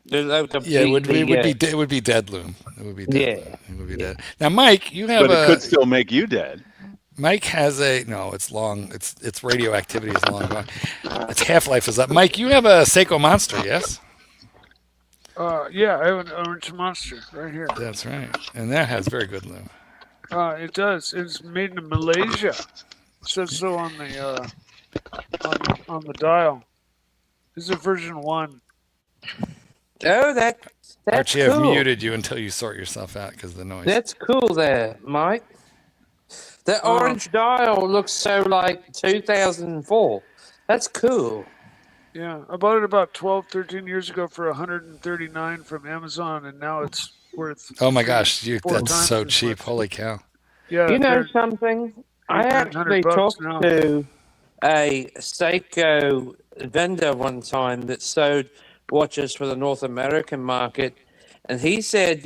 Yeah, it would be dead loom. It would be dead. Yeah. It would be dead. Now, Mike, you have But it could still make you dead. Mike has it's long. Its radioactivity is long gone. Its half-life is up. Mike, you have a Seiko Monster, yes? Yeah, I have an orange monster right here. That's right, and that has very good loom. It does. It's made in Malaysia. It says so on the on the dial. This is a version 1. Oh, that's Archie, cool. I've muted you until you sort yourself out because of the noise. That's cool there, Mike. The orange dial looks so like 2004. That's cool. Yeah, I bought it about 12, 13 years ago for $139 from Amazon, and now it's worth. Oh my gosh, that's so cheap! Holy cow! Yeah, you know something? I actually talked to a Seiko vendor one time that sold watches for the North American market, and he said,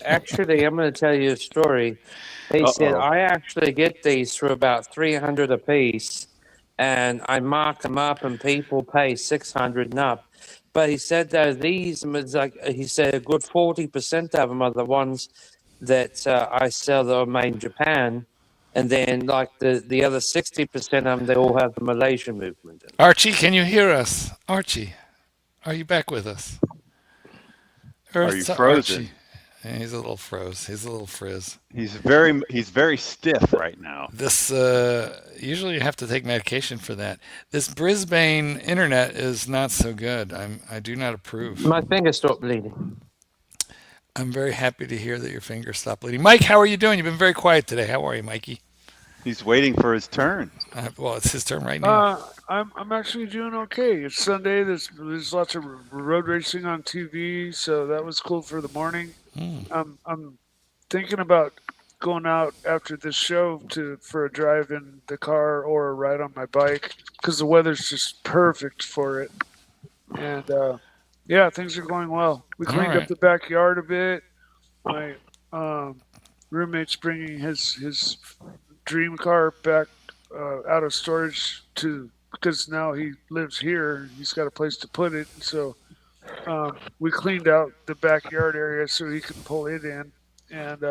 actually, I'm going to tell you a story. He said, I actually get these for about $300 a piece, and I mark them up, and people pay $600 and up. But he said, though, these, he said, a good 40% of them are the ones that I sell that are made in Japan. And then, like, the other 60% of them, they all have the Malaysian movement. Archie, can you hear us? Archie, are you back with us? Are you frozen? Archie. Yeah, he's a little froze. He's a little frizz. He's very stiff right now. This usually you have to take medication for that. This Brisbane internet is not so good. I do not approve. My finger stopped bleeding. I'm very happy to hear that your finger stopped bleeding. Mike, how are you doing? You've been very quiet today. How are you, Mikey? He's waiting for his turn. Well, it's his turn right now. I'm actually doing okay. It's Sunday. There's lots of road racing on TV, so that was cool for the morning. I'm thinking about going out after this show for a drive in the car or a ride on my bike because the weather's just perfect for it. And yeah, things are going well. We cleaned up the backyard a bit. My roommate's bringing his dream car back out of storage because now he lives here. He's got a place to put it. So we cleaned out the backyard area so he could pull it in. And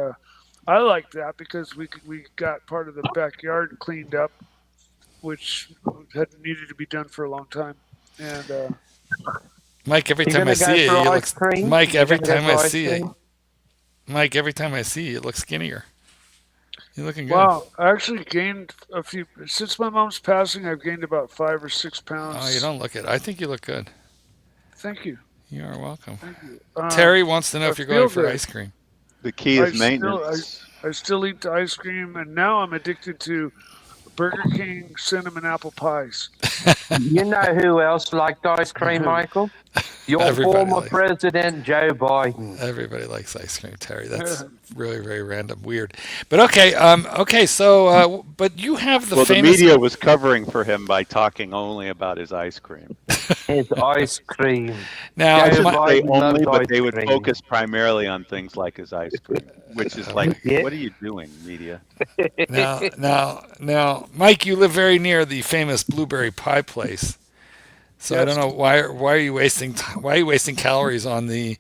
I like that because we got part of the backyard cleaned up, which had needed to be done for a long time. And Mike, every time I see it, Mike, every time I see it, Mike, every time I see you, it looks skinnier. You're looking good. Wow, I actually gained a few since my mom's passing. I've gained about 5 or 6 pounds. Oh, you don't look it. I think you look good. Thank you. You are welcome. Thank you. Terry wants to know if you're going for ice cream. The key is maintenance. I still eat the ice cream, and now I'm addicted to Burger King cinnamon apple pies. You know who else liked ice cream, Michael? Your former president, Joe Biden. Everybody likes ice cream, Terry. That's really very random, weird. But okay, so but you have the famous. The media was covering for him by talking only about his ice cream. His ice cream. Now, I shouldn't say only, but they would focus primarily on things like his ice cream, which is like, what are you doing, media? Now, Mike, you live very near the famous blueberry pie place. So yes. I don't know why are you wasting calories on the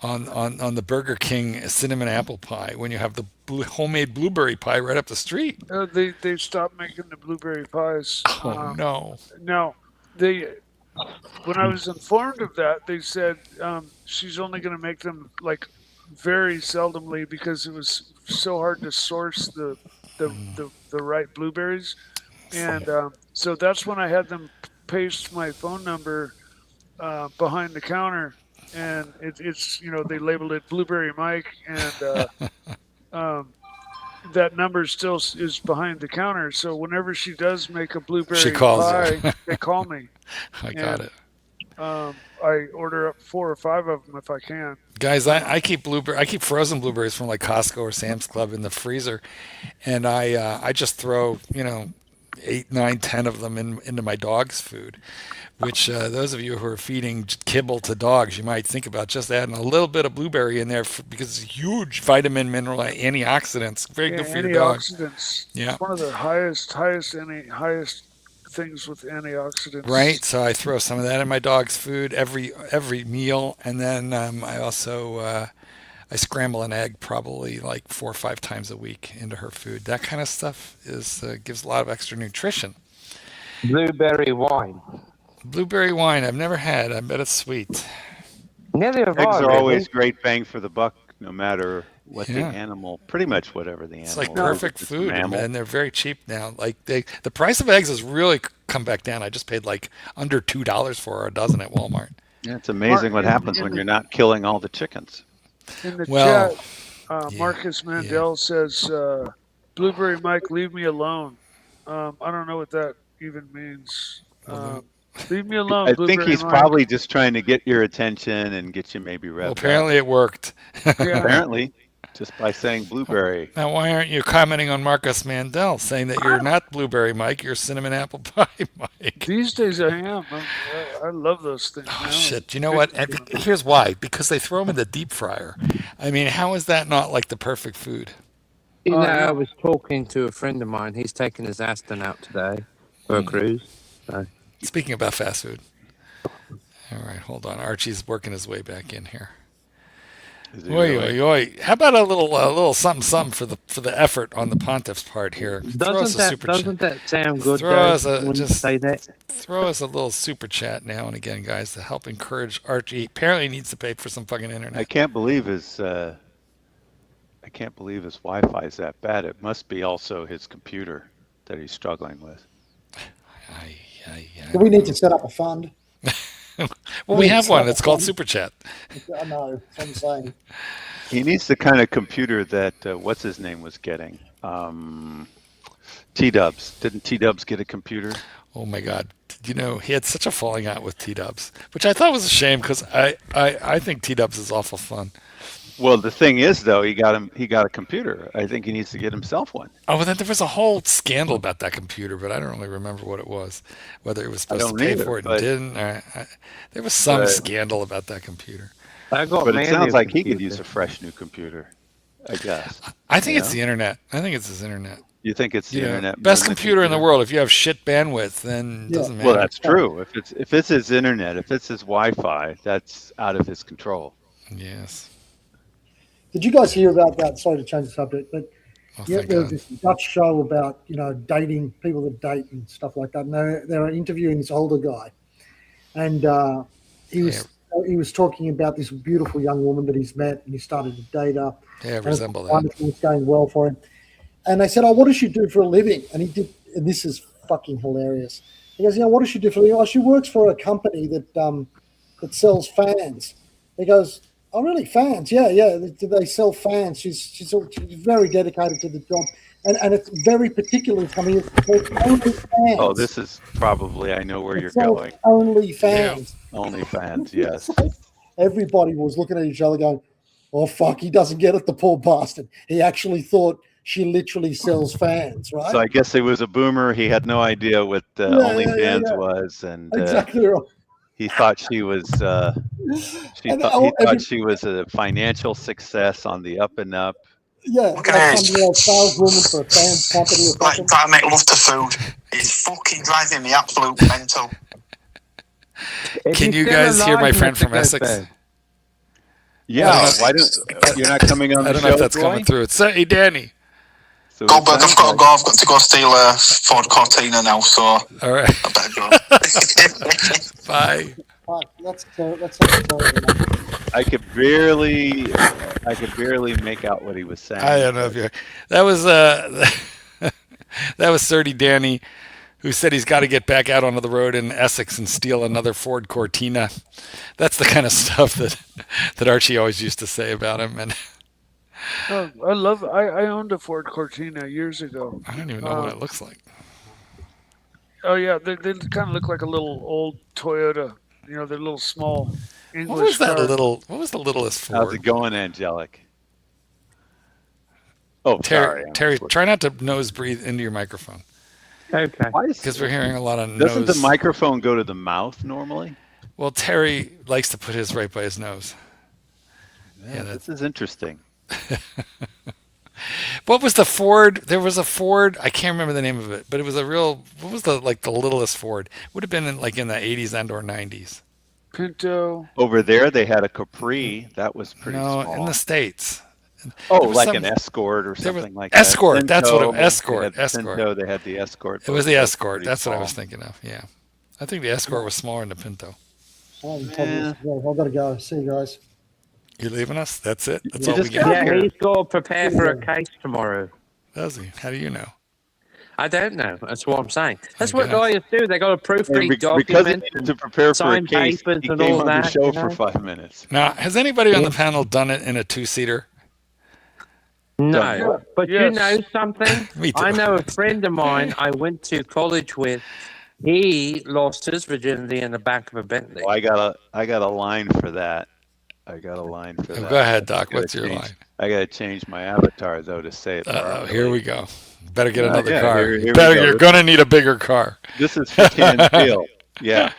Burger King cinnamon apple pie when you have the homemade blueberry pie right up the street? They stopped making the blueberry pies. Oh no! No, when I was informed of that, they said she's only going to make them like very seldomly because it was so hard to source the right blueberries, and so that's when I had them paste my phone number behind the counter, and it's they labeled it Blueberry Mike, and that number still is behind the counter. So whenever she does make a blueberry pie, they call me. I got it. I order up 4 or 5 of them if I can. Guys, I keep frozen blueberries from like Costco or Sam's Club in the freezer, and I just throw 8, 9, 10 of them into my dog's food, which those of you who are feeding kibble to dogs, you might think about just adding a little bit of blueberry in there because it's huge vitamin, mineral, antioxidants, very good for your dog. Antioxidants. Yeah, it's one of the highest things with antioxidants. Right. So I throw some of that in my dog's food every meal, and then I also I scramble an egg probably like 4 or 5 times a week into her food. That kind of stuff gives a lot of extra nutrition. Blueberry wine. Blueberry wine I've never had. I bet it's sweet. Neither have Eggs I, are really. always great bang for the buck, no matter what the animal. Pretty much whatever the animal. It's like is. perfect It's food, mammal. and they're very cheap now. Like the price of eggs has really come back down. I just paid like under $2 for a dozen at Walmart. Yeah, it's amazing what happens when you're not killing all the chickens. In the Well, chat, Marcus Mandel says, "Blueberry Mike, leave me alone." I don't know what that even means. Leave me alone. I think Blueberry he's Mike. probably just trying to get your attention and get you maybe revved Well, apparently it worked. Apparently, just by saying blueberry. Now, why aren't you commenting on Marcus Mandel, saying that you're not Blueberry Mike, you're Cinnamon Apple Pie Mike? These days I am. I love those things. Oh, shit. You know what? Here's why. Because they throw them in the deep fryer. I mean, how is that not like the perfect food? You know, I was talking to a friend of mine. He's taking his Aston out today for a cruise. So. Speaking about fast food. All right, hold on. Archie's working his way back in here. Oi, oi, oi. How about a little something for the effort on the Pontiff's part here? Doesn't that sound good? Throw us a little super chat now and again, guys, to help encourage Archie. He apparently needs to pay for some fucking internet. I can't believe his Wi-Fi is that bad. It must be also his computer that he's struggling with. Do we need to set up a fund? Well, we have one. It's called Super Chat. I know. That's what I'm saying. He needs the kind of computer that what's his name was getting. T-Dubs. Didn't T-Dubs get a computer? Oh my God! You know, he had such a falling out with T-Dubs, which I thought was a shame because I think T-Dubs is awful fun. Well, the thing is, though, he got a computer. I think he needs to get himself one. Oh, well, then there was a whole scandal about that computer, but I don't really remember what it was. Whether it was supposed to pay for it and didn't. There was some scandal about that computer. But it sounds like he could use a fresh new computer, I guess. I think it's the internet. I think it's his internet. You think it's the internet? Best computer in the world. If you have shit bandwidth, then it doesn't matter. Well, that's true. If it's his internet, if it's his Wi-Fi, that's out of his control. Yes. Did you guys hear about that? Sorry to change the subject, but there was this Dutch show about dating, people that date and stuff like that. And they were interviewing this older guy, and he was talking about this beautiful young woman that he's met, and he started to date her. Yeah, I resemble that. It was going well for him, and they said, "Oh, what does she do for a living?" And he did, and this is fucking hilarious. He goes, "What does she do for a living?" "Oh, she works for a company that sells fans." He goes, "Oh, really? Fans? Yeah. They sell fans." She's very dedicated to the job, and it's very particular. I mean, it's only fans. Oh, this is probably, I know where you're going. Only fans. Yeah. Only fans, yes. Everybody was looking at each other going, "Oh fuck, he doesn't get it, the poor bastard." He actually thought she literally sells fans, right? So I guess he was a boomer. He had no idea what OnlyFans was, and exactly right. He thought she was. He thought she was a financial success on the up and up. Yeah, look at this. Saleswoman for a fans company or something. Like trying to make love to food. It's fucking driving me absolute mental. Can you guys hear my friend from Essex? Yeah, why don't you're not coming on the show? I don't know if that's coming through. It's hey, Danny. So Goldberg, I've got to go. I've got to go steal a Ford Cortina now, so all right. I better go. Bye. That's I could barely make out what he was saying. I don't know if you're. That was that was 30 Danny, who said he's got to get back out onto the road in Essex and steal another Ford Cortina. That's the kind of stuff that Archie always used to say about him. And I love. I owned a Ford Cortina years ago. I don't even know what it looks like. Oh yeah, they kind of look like a little old Toyota. They're little small English. What was that car. What was the littlest Ford? How's it going, Angelic? Oh, Terry, sorry. try not to nose breathe into your microphone. Okay. Because we're hearing a lot of Doesn't nose. the microphone go to the mouth normally? Well, Terry likes to put his right by his nose. Yeah, this is interesting. What was the Ford? There was a Ford. I can't remember the name of it, but it was a real. What was the littlest Ford? Would have been in the 80s and or 90s. Pinto. Over there, they had a Capri. That was pretty No, small. in the States. Oh, like an Escort or something like that. Escort. That's what it was. Escort. They had Pinto, they had the Escort. It was the Escort. That's what I was thinking of. Yeah. I think the Escort was smaller than the Pinto. I've got to go. See you guys. You're leaving us? That's it? That's all we get? Yeah, he's got to prepare for a case tomorrow. Does he? How do you know? I don't know. That's what I'm saying. That's what lawyers do. They got to proofread documents. Because he needed to prepare for a case, he came on the show for 5 minutes. Now, has anybody on the panel done it in a two-seater? No. But you know something? Me too. I know a friend of mine I went to college with. He lost his virginity in the back of a Bentley. Well, I got a line for that. Go ahead, Doc. What's your line? I got to change my avatar, though, to say it. Here we go. Better get another car. Here You're going to need a bigger car. This is for Can Steel. Yeah.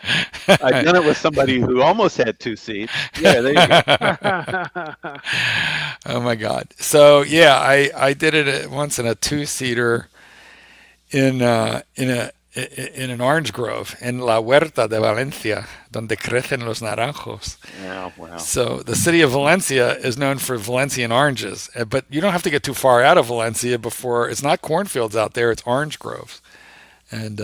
I've done it with somebody who almost had 2 seats. Yeah, there you go. Oh, my God. So, yeah, I did it once in a two-seater in an orange grove in La Huerta de Valencia, donde crecen los naranjos. Yeah, wow. So the city of Valencia is known for Valencian oranges, but you don't have to get too far out of Valencia before it's not cornfields out there; it's orange groves. And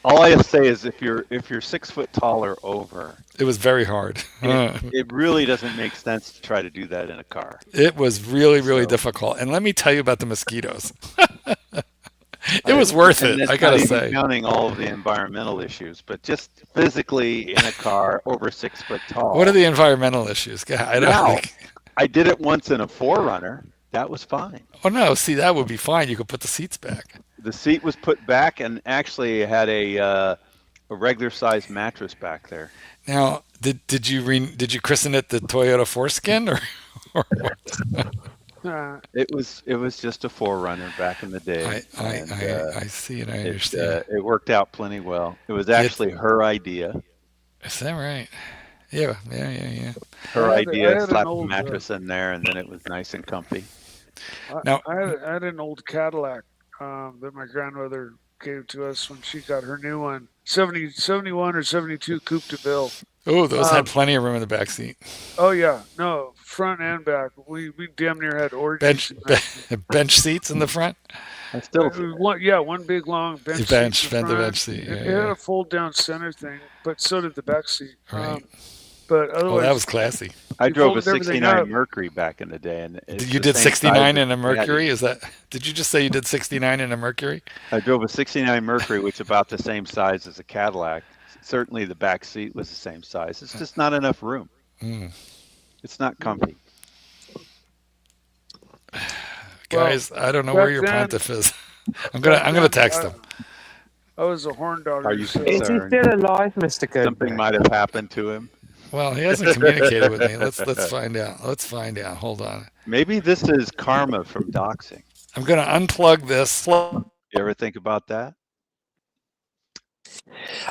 all I have to say is, if you're 6 foot tall or over, it was very hard. It really doesn't make sense to try to do that in a car. It was really difficult. And let me tell you about the mosquitoes. It was worth it, I gotta say. Counting all of the environmental issues, but just physically in a car over 6 foot tall. What are the environmental issues? I did it once in a 4Runner. That was fine. Oh no, see, that would be fine. You could put the seats back. The seat was put back, and actually had a regular sized mattress back there. Now, did you christen it the Toyota Foreskin or what? It was just a 4Runner back in the day. I see and I understand. It worked out plenty well. It was actually her idea. Is that right? Yeah. Her idea, slapped a mattress in there, and then it was nice and comfy. I had an old Cadillac that my grandmother gave to us when she got her new one. 71 or 72 Coupe de Ville. Oh, those had plenty of room in the back seat. Oh yeah, no, front and back. We damn near had orgies. Bench seats in the front. One big long bench. Bench seat. It had a fold down center thing, but so did the back seat. Right. But otherwise, that was classy. I drove a '69 Mercury back in the day, and you did '69 in a Mercury. Did you just say you did '69 in a Mercury? I drove a '69 Mercury, which is about the same size as a Cadillac. Certainly, the back seat was the same size. It's just not enough room. It's not comfy. Guys, I don't know where your pontiff is. I'm gonna text him. I was a horn dog. Are you concerned? Is he still alive, Mr. Goodman? Something might have happened to him. Well, he hasn't communicated with me. Let's find out. Let's find out. Hold on. Maybe this is karma from doxing. I'm gonna unplug this. You ever think about that?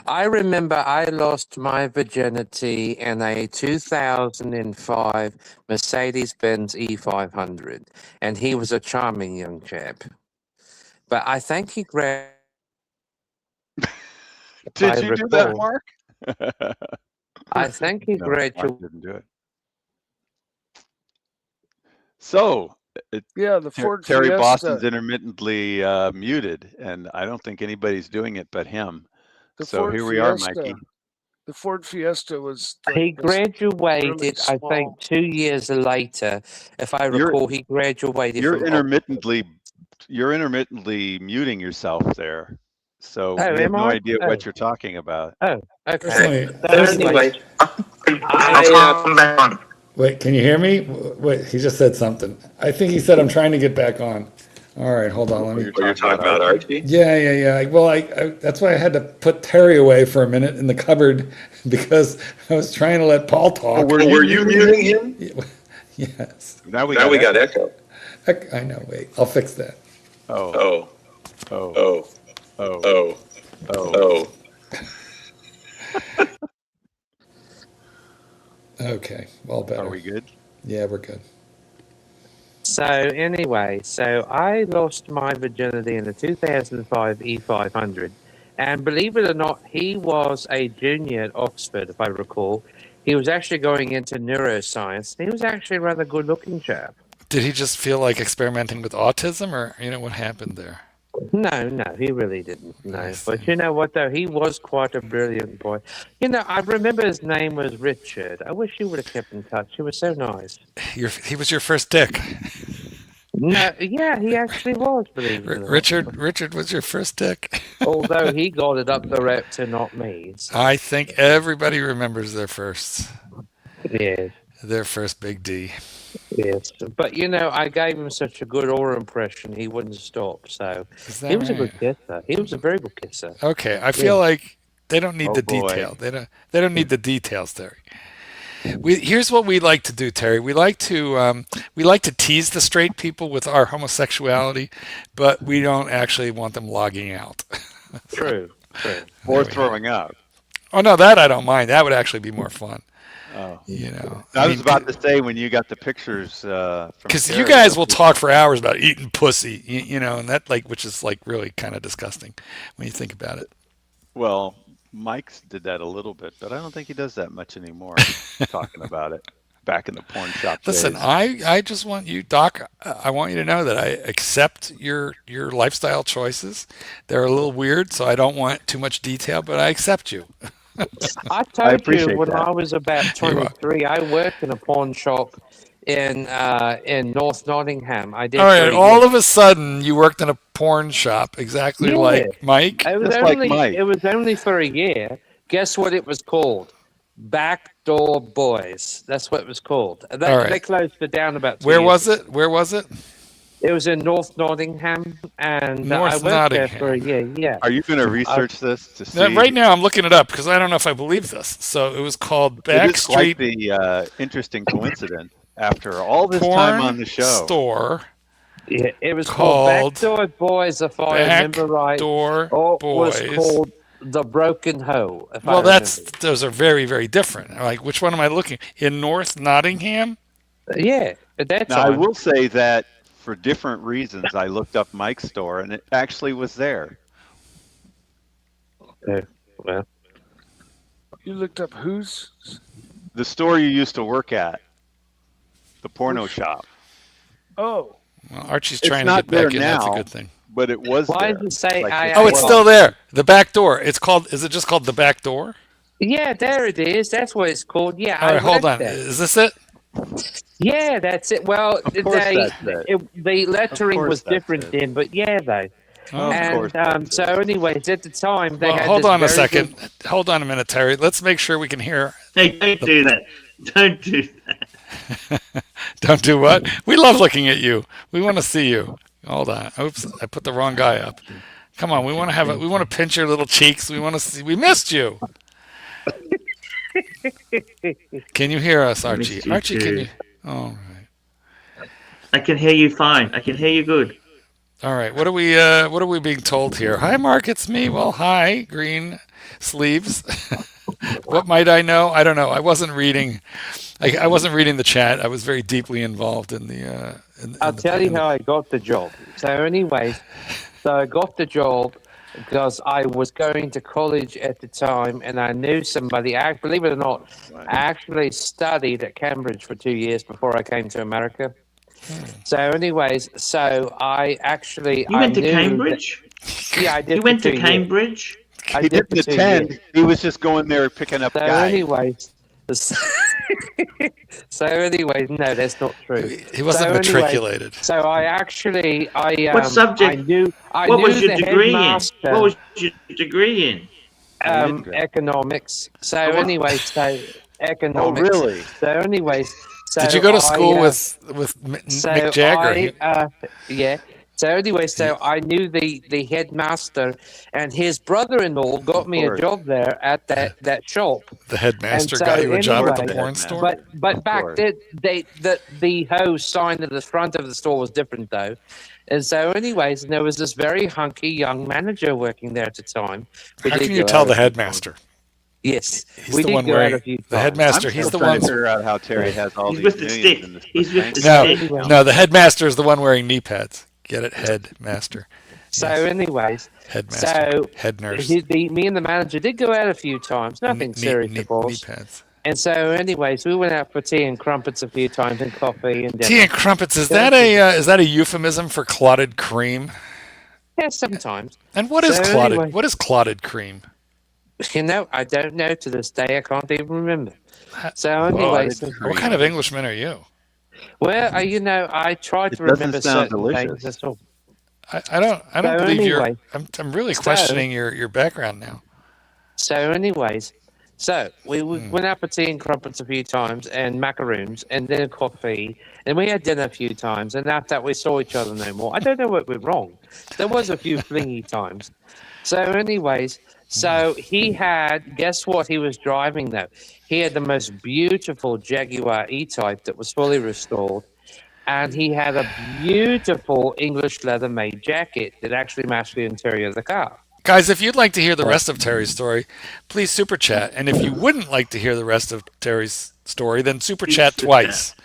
I remember I lost my virginity in a 2005 Mercedes-Benz E500, and he was a charming young chap. But I think he grabbed. Did you do that, Mark? I think he graduated. Didn't do it. So, the Ford Terry Fiesta. Boston's intermittently muted, and I don't think anybody's doing it but him. Here we are, Mikey. The Ford Fiesta was. He graduated, really I think, 2 years later. If I recall, he graduated. You're intermittently muting yourself there, so we have no idea what you're talking about. Oh, okay. Wait, can you hear me? Wait, he just said something. I think he said I'm trying to get back on. All right, hold on. You're talking about Archie? Yeah. Well, I that's why I had to put Terry away for a minute in the cupboard because I was trying to let Paul talk. Were you muting him? Yes. Now we got echo. I know. Wait, I'll fix that. Oh. Okay, well better. Are we good? Yeah, we're good. So anyway, so I lost my virginity in the 2005 E500, and believe it or not, he was a junior at Oxford, if I recall. He was actually going into neuroscience. He was actually a rather good-looking chap. Did he just feel like experimenting with autism, or what happened there? No, he really didn't. No, but you know what though? He was quite a brilliant boy. I remember his name was Richard. I wish you would have kept in touch. He was so nice. He was your first dick. No, yeah, he actually was. Believe it or not. Richard was your first dick. Although he got it up the rep to not me. So. I think everybody remembers their first. Yes. Their first big D. Yes, but I gave him such a good aura impression, he wouldn't stop. So he was a good kisser. He was a very good kisser. Okay, I feel like they don't need the detail. They don't need the details, Terry. Here's what we like to do, Terry. We like to tease the straight people with our homosexuality, but we don't actually want them logging out. True. Or throwing up. Oh no, that I don't mind. That would actually be more fun. Oh. I was about to say when you got the pictures because you guys will talk for hours about eating pussy, and that which is really kind of disgusting when you think about it. Well, Mike's did that a little bit, but I don't think he does that much anymore. Talking about it back in the porn shop. Listen, days. I just want you, Doc. I want you to know that I accept your lifestyle choices. They're a little weird, so I don't want too much detail, but I accept you. I told you when I was about 23, I worked in a pawn shop in North Nottingham. I did. All right, all of a sudden you worked in a porn shop, exactly like Mike. It was only for a year. Guess what it was called? Backdoor Boys. That's what it was called. They closed it down about 2 years ago. Where was it? It was in North Nottingham, and I worked there for a year. Yeah. Are you going to research this to see? Right now, I'm looking it up because I don't know if I believe this. So it was called Backstreet. It's quite the interesting coincidence after all this time on the show. Store. Yeah, it was called Backdoor Boys, if I remember right. Backdoor Boys. It was called The Broken Hoe. Well, those are very, very different. Like, which one am I looking? In North Nottingham? Yeah, at that time. Now, I will say that for different reasons, I looked up Mike's store, and it actually was there. Okay, well. You looked up whose? The store you used to work at. The porno shop. Oh. Well, Archie's trying to get back in. That's a good thing. But it was Why there. did you say it's still there. The back door. Is it just called the back door? Yeah, there it is. That's what it's called. Yeah. All right, hold on. Is this it? Yeah, that's it. Well, the lettering was different then, but yeah, though. So anyways, at the time, they had hold on a second. Hold on a minute, Terry. Let's make sure we can hear. Hey, don't do that. Don't do that. Don't do what? We love looking at you. We want to see you. Hold on. Oops, I put the wrong guy up. Come on, we want to we want to pinch your little cheeks. We want to see. We missed you. Can you hear us, Archie? Archie, can you? Oh, right. I can hear you fine. I can hear you good. All right. What are we being told here? Hi, Mark. It's me. Well, hi, green sleeves. What might I know? I don't know. I wasn't reading. I wasn't reading the chat. I was very deeply involved in the. I'll tell you how I got the job. So, anyways, I got the job because I was going to college at the time, and I knew somebody. Believe it or not, I actually studied at Cambridge for 2 years before I came to America. So, anyways, I actually. You went to Cambridge? Yeah, I did. You went to Cambridge? He didn't attend. He was just going there picking up guys. So anyways, no, that's not true. He wasn't matriculated. So I actually, what subject? What was your degree in? What was your degree in? Economics. So anyway, economics. Oh, really? So anyways, did you go to school with Mick Jagger? Yeah. So anyway, I knew the headmaster, and his brother-in-law got me a job there at that shop. The headmaster got you a job at the porn store? But back then, the hose sign at the front of the store was different, though. And so anyways, there was this very hunky young manager working there at the time. How can you tell the headmaster? Yes, He's we the did one go out wearing a few the times. headmaster. I'm He's still the trying one. to figure out how Terry has all He's these with the millions stick. in the He's with bank the No, stick. account. no, the headmaster is the one wearing knee pads. Get it, headmaster. So, Yes. anyways, Headmaster, so head nurse. me and the manager did go out a few times. Nothing serious, of course. Knee pads. And so, anyways, we went out for tea and crumpets a few times, and coffee and dinner. Tea and crumpets. Is that a euphemism for clotted cream? Yeah, sometimes. And what is clotted? Anyway, what is clotted cream? You know, I don't know to this day. I can't even remember. So, anyways, what kind of Englishman are you? Well, I tried to remember certain things. That's all. I don't believe you're. I'm really questioning your background now. So, anyways, we went out for tea and crumpets a few times, and macaroons, and then coffee, and we had dinner a few times, and after that we saw each other no more. I don't know what went wrong. There was a few flingy times. So, anyways, he had. Guess what? He was driving though. He had the most beautiful Jaguar E-Type that was fully restored. And he had a beautiful English leather-made jacket that actually matched the interior of the car. Guys, if you'd like to hear the rest of Terry's story, please super chat. And if you wouldn't like to hear the rest of Terry's story, then super chat twice.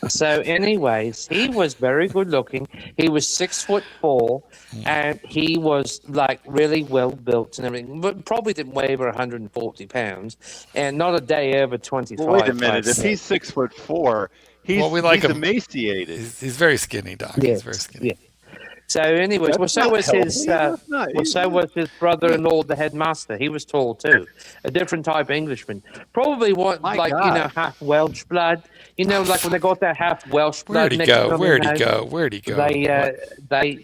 So, anyways, he was very good looking. He was 6'4", and he was like really well built and everything, but probably didn't weigh over 140 pounds, and not a day over 25. Well, wait a minute. If he's 6'4", he's emaciated. He's very skinny, Doc. Yes, he's very skinny. Yeah. So, anyways, so was his brother-in-law, the headmaster. He was tall too, a different type of Englishman. Probably half Welsh blood. You know, like when they got that half Welsh blood. Where'd he go?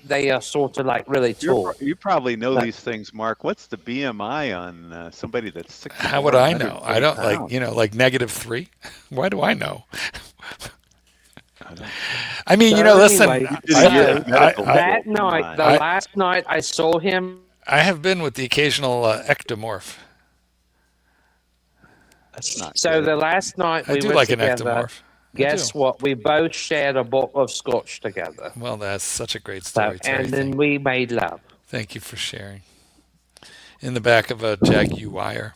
They are sort of like really tall. You probably know these things, Mark. What's the BMI on somebody that's 6'4"? How would I know? I don't like -3. Why do I know? I mean, listen. Last night I saw him. I have been with the occasional ectomorph. So the last night we were together. Guess what? We both shared a bottle of scotch together. Well, that's such a great story, Terry. And then we made love. Thank you for sharing. In the back of a Jaguar.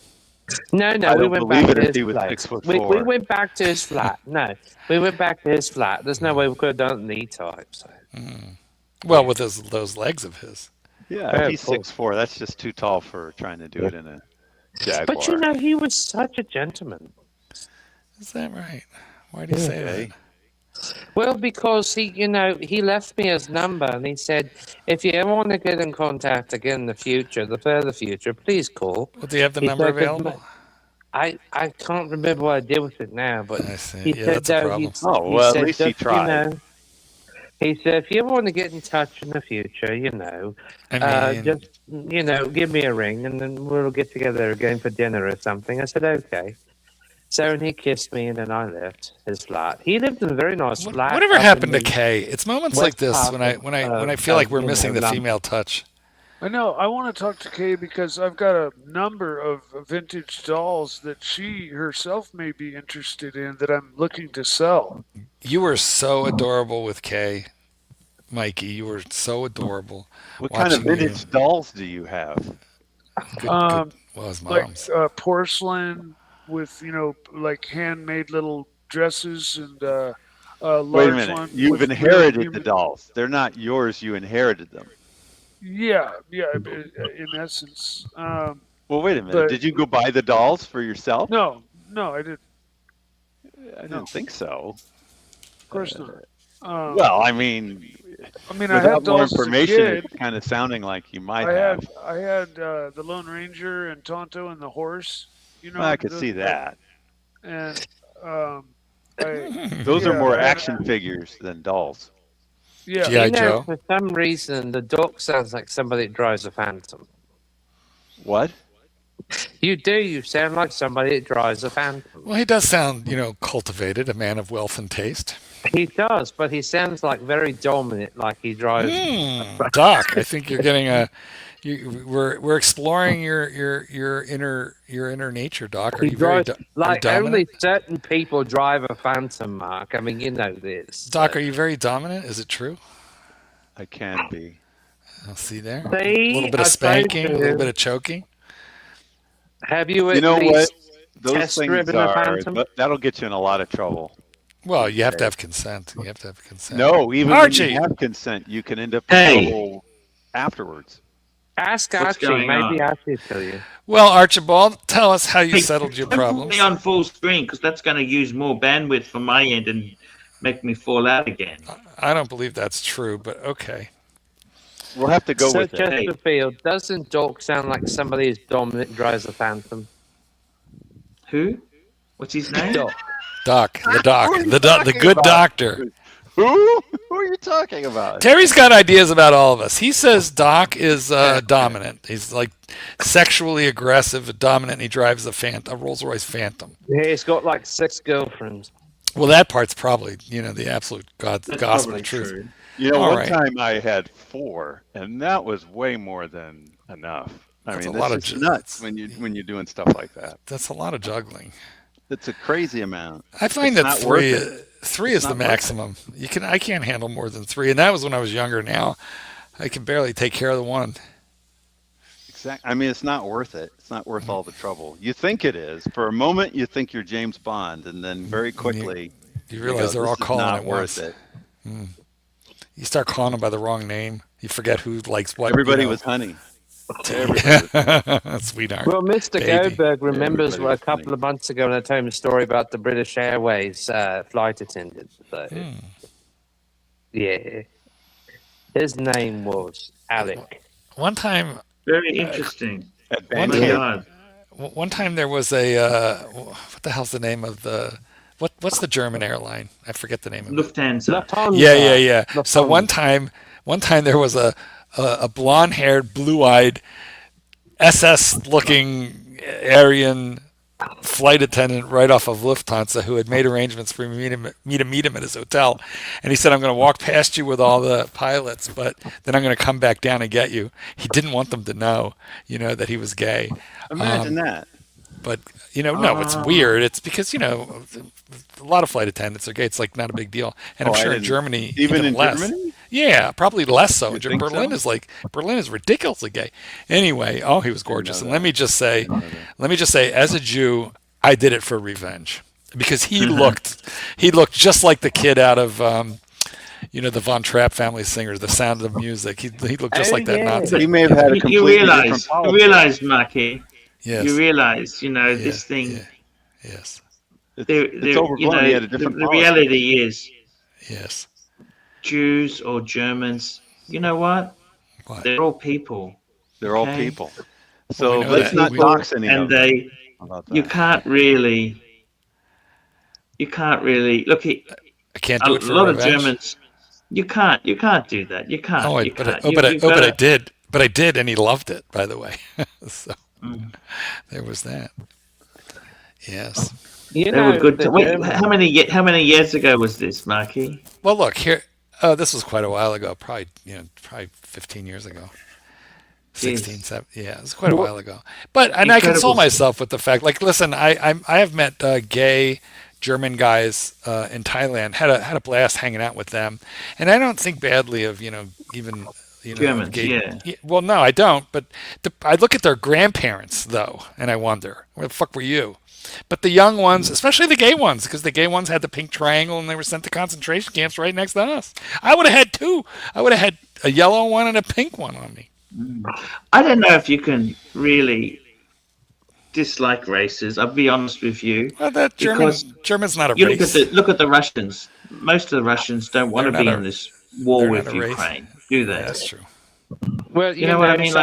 No, we went back to his flat. We went back to his flat. No, we went back to his flat. There's no way we could have done it in the E-Type. So. Well, with those legs of his. Yeah, if he's 6'4", that's just too tall for trying to do it in a Jaguar. But he was such a gentleman. Is that right? Why do you say that? Well, because he left me his number and he said, if you ever want to get in contact again in the future, the further future, please call. Well, do you have the number available? I can't remember what I did with it now, but I see. He said, that's a problem. At least he tried. He said, if you ever want to get in touch in the future, just give me a ring and then we'll get together again for dinner or something. I said, okay. So and he kissed me, and then I left his flat. He lived in a very nice flat. Whatever happened to Kay? It's moments like this when I feel like we're missing the female touch. I know. I want to talk to Kay because I've got a number of vintage dolls that she herself may be interested in that I'm looking to sell. You were so adorable with Kay, Mikey. You were so adorable. What kind of vintage dolls do you have? Good. Well, his mom's. Like porcelain with like handmade little dresses and wait a minute. You've inherited the dolls. They're not yours. You inherited them. Yeah. In essence. Well, wait a minute. Did you go buy the dolls for yourself? No, I didn't. I didn't think so. Of course not. Well, I mean, I had more dolls information. As a kid. It's kind of sounding like you might have. I had the Lone Ranger and Tonto and the horse. I could see that. And those are more action figures than dolls. Yeah. G.I. Joe. For some reason, the dog sounds like somebody that drives a Phantom. What? You do. You sound like somebody that drives a Phantom. Well, he does sound, cultivated, a man of wealth and taste. He does, but he sounds like very dominant, like he drives. Doc, I think you're getting we're exploring your inner nature, Doc. Are you very dominant? Only certain people drive a Phantom, Mark. I mean, you know this. Doc, are you very dominant? Is it true? I can be. I'll see there. See, a little bit of spanking, a little bit of choking. Have you You know at what? least Those test things driven a are Phantom? that'll get you in a lot of trouble. Well, you have to have consent. You have to have consent. No, even Archie. when you have consent, you can end up in trouble afterwards. Ask What's Archie. going Maybe on? Archie will tell you. Well, Archibald, tell us how you Hey, settled your don't put problems. me on full screen because that's going to use more bandwidth from my end and make me fall out again. I don't believe that's true, but okay. We'll have to go So with it. Chesterfield, doesn't Doc sound like somebody who's dominant drives a Phantom? Who? What's his name? Doc, the good doctor. Who? Who are you talking about? Terry's got ideas about all of us. He says Doc is dominant. He's like sexually aggressive, dominant, and he drives a Rolls-Royce Phantom. Yeah, he's got like 6 girlfriends. Well, that part's probably, the absolute gospel truth. True. One time I had 4, and that was way more than enough. That's mean, a lot it's of nuts when you're doing stuff like that. That's a lot of juggling. It's a crazy amount. I find that three is the maximum. I can't handle more than 3, and that was when I was younger. Now I can barely take care of the one. Exactly. I mean, it's not worth it. It's not worth all the trouble. You think it is. For a moment, you think you're James Bond, and then very quickly you realize they're all calling at once. It. You start calling them by the wrong name. You forget who likes what. Everybody was honey. Sweetheart. Well, Mr. Baby. Goldberg remembers a couple of months ago when I told him a story about the British Airways flight attendant. So, yeah. His name was Alec. One time. Very interesting. One time there was a what the hell's the name of the what's the German airline? I forget the name of it. Lufthansa. Yeah. Lufthansa. So one time there was a blonde-haired, blue-eyed, SS-looking Aryan flight attendant right off of Lufthansa who had made arrangements for me to meet him at his hotel. And he said, I'm going to walk past you with all the pilots, but then I'm going to come back down and get you. He didn't want them to know, that he was gay. Imagine that. But, no, it's weird. It's because, a lot of flight attendants are gay. It's like not a big deal. And I'm sure in Germany, even in less. Germany? Yeah, probably less so. Berlin so? Berlin is ridiculously gay. Anyway, he was gorgeous. And let me just say, as a Jew, I did it for revenge because he looked just like the kid out of, the Von Trapp family singers, The Sound of Music. He looked just like that Nazi. He may have had a completely different policy. You realize, Marky. Yes. You realize, this thing. Yeah. Yes. It's overblown. He had a different the policy. reality is. Yes. Jews or Germans, you know what? They're all people. They're all people. So let's not dox any of them. You can't really look. I can't do it for a lot revenge. of Germans. You can't do that. You can't. But I did, and he loved it. By the way, so there was that. Yes. They were good. Wait, how many years ago was this, Marky? Well, look here. This was quite a while ago. Probably 15 years ago. 16, 17. Yeah, it was quite a while ago. But I console myself with the fact, like, listen, I have met gay German guys in Thailand. Had a blast hanging out with them, and I don't think badly of even Germans. Gay. Well, no, I don't. But I look at their grandparents though, and I wonder, where the fuck were you? But the young ones, especially the gay ones, because the gay ones had the pink triangle and they were sent to concentration camps right next to us. I would have had 2. I would have had a yellow one and a pink one on me. I don't know if you can really dislike races. I'll be honest with you. Well, German's not a race. Look at the Russians. Most of the Russians don't want to be in this war with Ukraine, do they? That's true. Well, you know what I mean.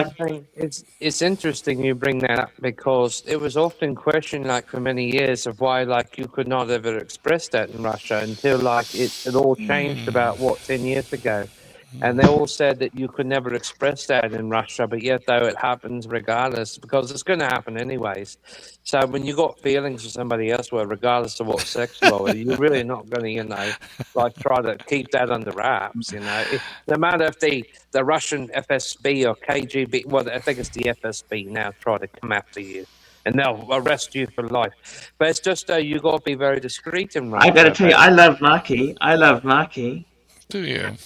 It's interesting you bring that up because it was often questioned, for many years, of why, you could not ever express that in Russia until, it all changed about 10 years ago, and they all said that you could never express that in Russia, but yet though it happens regardless because it's going to happen anyways. So when you got feelings for somebody else, regardless of what sex you are, you're really not going to, try to keep that under wraps. No matter if the Russian FSB or KGB, well, I think it's the FSB now, try to come after you. And they'll arrest you for life. But it's just you got to be very discreet in Russia. I got to tell you, I love Marky. Do you?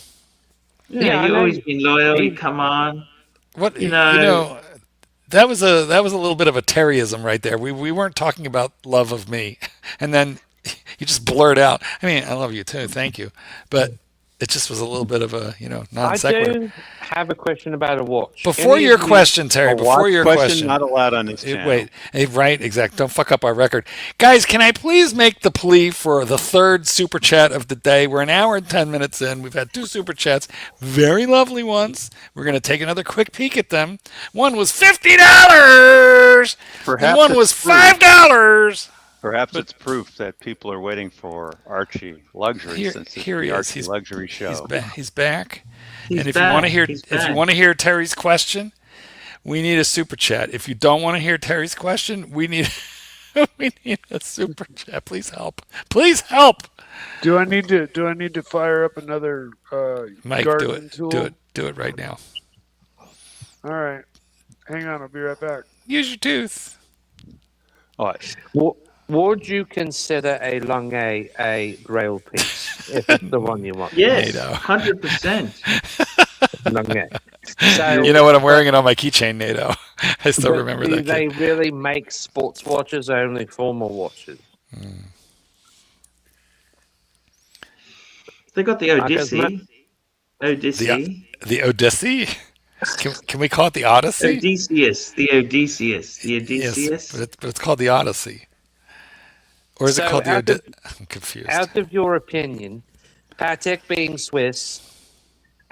Yeah, you've always been loyal. You come on. What that was a little bit of a Terryism right there. We weren't talking about love of me, and then you just blurt out. I mean, I love you too. Thank you, but it just was a little bit of a non sequitur. I do have a question about a watch. Before your question, Terry. Before your question, not allowed on this channel. Wait, right, exactly. Don't fuck up our record, guys. Can I please make the plea for the third super chat of the day? We're an hour and 10 minutes in. We've had 2 super chats, very lovely ones. We're going to take another quick peek at them. One was $50, and one was $5. Perhaps it's proof that people are waiting for Archie Luxury since it's the Archie Luxury show. He's back. And if you want to hear Terry's question, we need a super chat. If you don't want to hear Terry's question, we need a super chat. Please help. Please help. Do I need to fire up another Mike, garden tool? Do it right now. All right. Hang on, I'll be right back. Use your tooth. All right. Would you consider a Longue a grail piece if it's the one you want? Yes, 100%. Longue. So, you know what? I'm wearing it on my keychain, NATO. I still remember that. Do they really make sports watches or only formal watches? They got the Odyssey. The Odyssey? Can we call it the Odyssey? The Odysseus. Yes, but it's called the Odyssey. Or is it called the Odyssey? I'm confused. Out of your opinion, Patek being Swiss,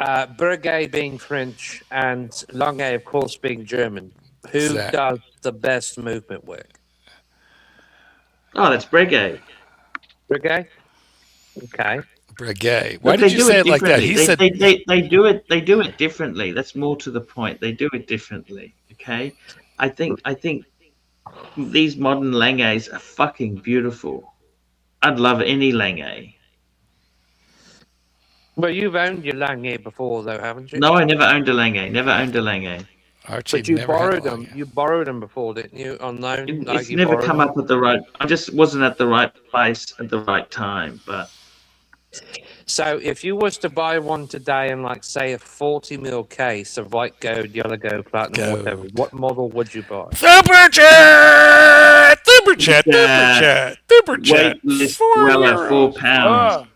Breguet being French, and Longue, of course, being German, who does the best movement work? Oh, that's Breguet. Breguet? Okay. Breguet. Why did you say it like that? He said they do it. They do it differently. That's more to the point. They do it differently. Okay. I think these modern Langes are fucking beautiful. I'd love any Lange. Well, you've owned your Lange before, though, haven't you? No, I never owned a Lange. Never owned a Lange. Archie, but you borrowed them. You borrowed them before, didn't you? On loan. It's never come up at the right. I just wasn't at the right place at the right time. But so, if you was to buy one today in, like, say, a 40mm case of white gold, yellow gold, platinum, whatever, what model would you buy? Super chat! Super chat! Super chat! £4.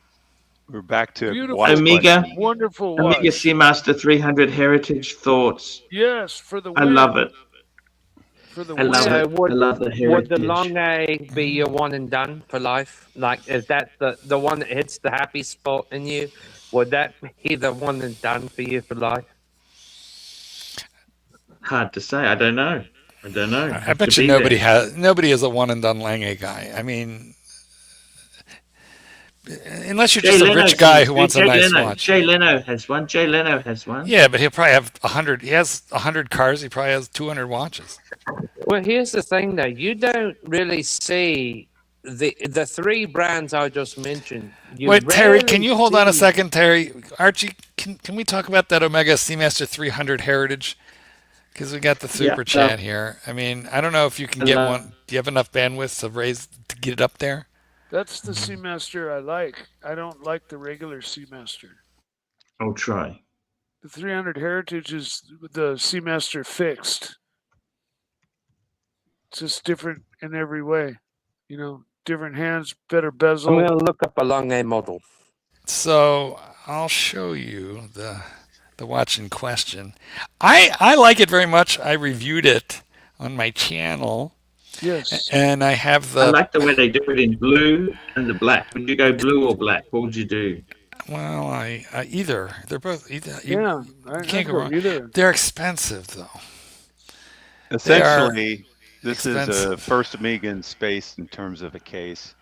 We're back to Omega. Wonderful Omega watch. Seamaster 300 Heritage Thoughts. Yes, for the I love it. For the I love it. I love the heritage. Would the Longue be your one and done for life? Like, is that the one that hits the happy spot in you? Would that be the one and done for you for life? Hard to say. I don't know. I bet you nobody is a one and done Lange guy. I mean, unless you're just a rich guy who wants a nice watch. Jay Leno has one. Yeah, but he'll probably have 100. He has 100 cars. He probably has 200 watches. Well, here's the thing, though. You don't really see the 3 brands I just mentioned. Wait, Terry, can you hold on a second, Terry? Archie, can we talk about that Omega Seamaster 300 Heritage? Because we got the super chat here. I mean, I don't know if you can get one. Do you have enough bandwidth to get it up there? That's the Seamaster I like. I don't like the regular Seamaster. I'll try. The 300 Heritage is the Seamaster fixed. It's just different in every way. You know, different hands, better bezel. I'm going to look up a Longue model. So I'll show you the watch in question. I like it very much. I reviewed it on my channel. Yes. And I have I like the way they do it in blue and the black. Would you go blue or black? What would you do? Well, I either. They're both either. Yeah, you can't go wrong. Either. They're expensive though. Essentially, this is a first Omega in space in terms of a case,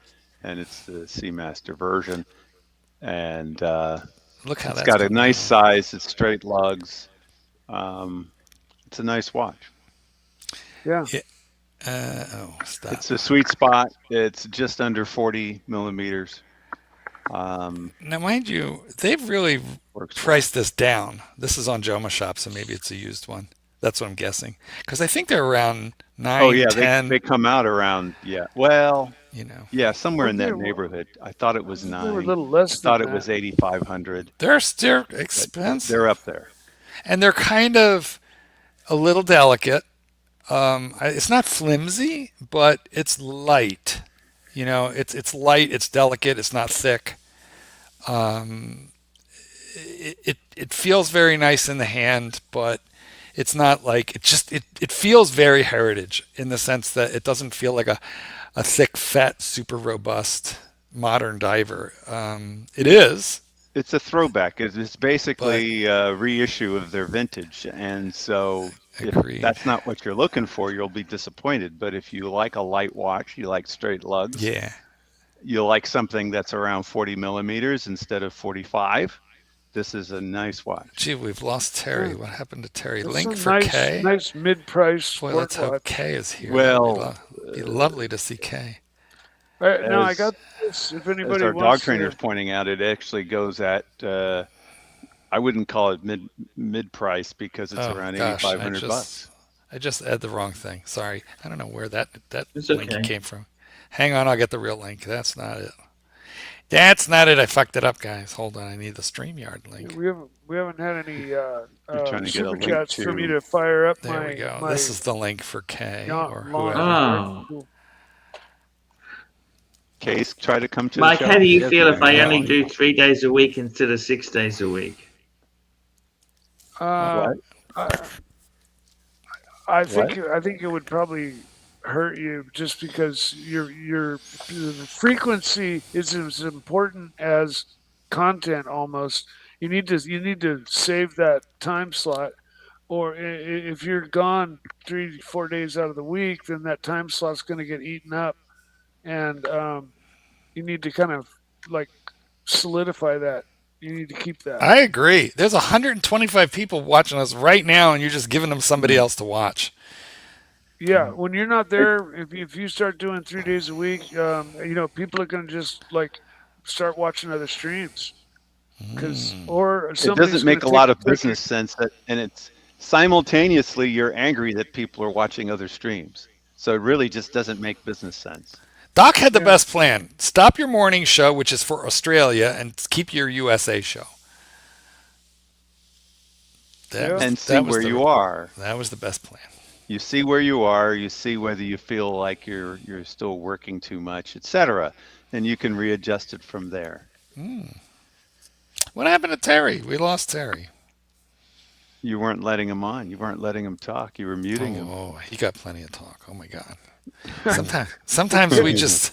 and it's the Seamaster version. And look how it's got a nice size. It's straight lugs. It's a nice watch. Yeah. Stop. It's a sweet spot. It's just under 40 millimeters. Now, mind you, they've really priced this down. This is on Joma Shop, so maybe it's a used one. That's what I'm guessing. Because I think they're around 9, oh, yeah, 10. They come out around, well, you know. Yeah, somewhere in that neighborhood. I thought it was 9. They were a little less I thought than it was that. 8,500. They're still expensive. They're up there. And they're kind of a little delicate. It's not flimsy, but it's light. You know, it's light, it's delicate, it's not thick. It feels very nice in the hand, but it's not like it feels very heritage in the sense that it doesn't feel like a thick, fat, super robust modern diver. It is. It's a throwback. It's basically a reissue of their vintage, and so if that's not what you're looking for, you'll be disappointed. But if you like a light watch, you like straight lugs. Yeah. You like something that's around 40 millimeters instead of 45. This is a nice watch. Gee, we've lost Terry. What happened to Terry? That's Link a for Kay. nice mid-price. Boy, let's hope Kay is here. Well, it'd be lovely to see Kay. No, I got this. If anybody as our wants dog trainer is pointing out, it actually goes at I wouldn't call it mid price because it's around $8,500. I just had the wrong thing. Sorry, I don't know where that It's link okay. came from. Hang on, I'll get the real link. That's not it. That's not it. I fucked it up, guys. Hold on, I need the StreamYard link. We haven't had any trying to get a super link chats to- for me to fire up. There we go. This is the link for Kay or lawn. whoever. Oh. Case, try to come to Mike, the show. how do you feel if I know. only do 3 days a week instead of 6 days a week? What? I think it would probably hurt you just because your frequency is as important as content almost. You need to save that time slot, or if you're gone 3-4 days out of the week, then that time slot's going to get eaten up, and you need to kind of like solidify that. You need to keep that. I agree. There's 125 people watching us right now, and you're just giving them somebody else to watch. Yeah, when you're not there, if you start doing 3 days a week, people are going to just like start watching other streams. It doesn't make a lot of business sense, and it's simultaneously you're angry that people are watching other streams. So it really just doesn't make business sense. Doc had the best plan. Stop your morning show, which is for Australia, and keep your USA show. And see where you are. That was the best plan. You see where you are. You see whether you feel like you're still working too much, etc. And you can readjust it from there. What happened to Terry? We lost Terry. You weren't letting him on. You weren't letting him talk. You were muting him. Oh, he got plenty of talk. Oh my God. Sometimes we just.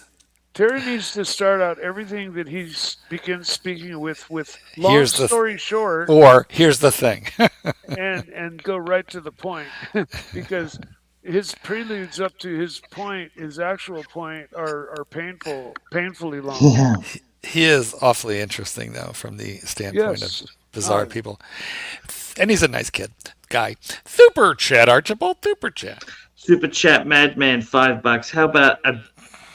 Terry needs to start out everything that he begins speaking with long story short. Or here's the thing. and go right to the point, because his preludes up to his point, his actual point, are painfully long. Yeah. He is awfully interesting, though, from the standpoint of bizarre people. And he's a nice kid, guy. Super chat, Archibald. Super chat. Super chat, Madman, $5.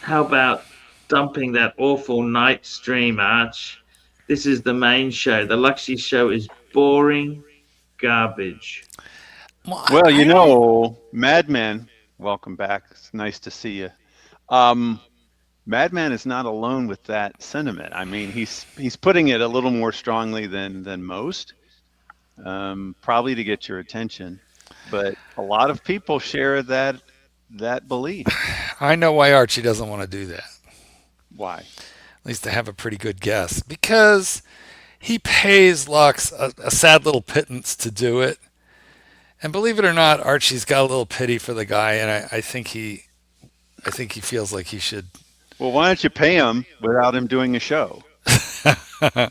How about dumping that awful night stream, Arch? This is the main show. The Luxury show is boring garbage. Well, Madman, welcome back. It's nice to see you. Madman is not alone with that sentiment. I mean, he's putting it a little more strongly than most, probably to get your attention. But a lot of people share that belief. I know why Archie doesn't want to do that. Why? At least to have a pretty good guess. Because he pays Lux a sad little pittance to do it. And believe it or not, Archie's got a little pity for the guy, and I think he feels like he should. Well, why don't you pay him without him doing a show? And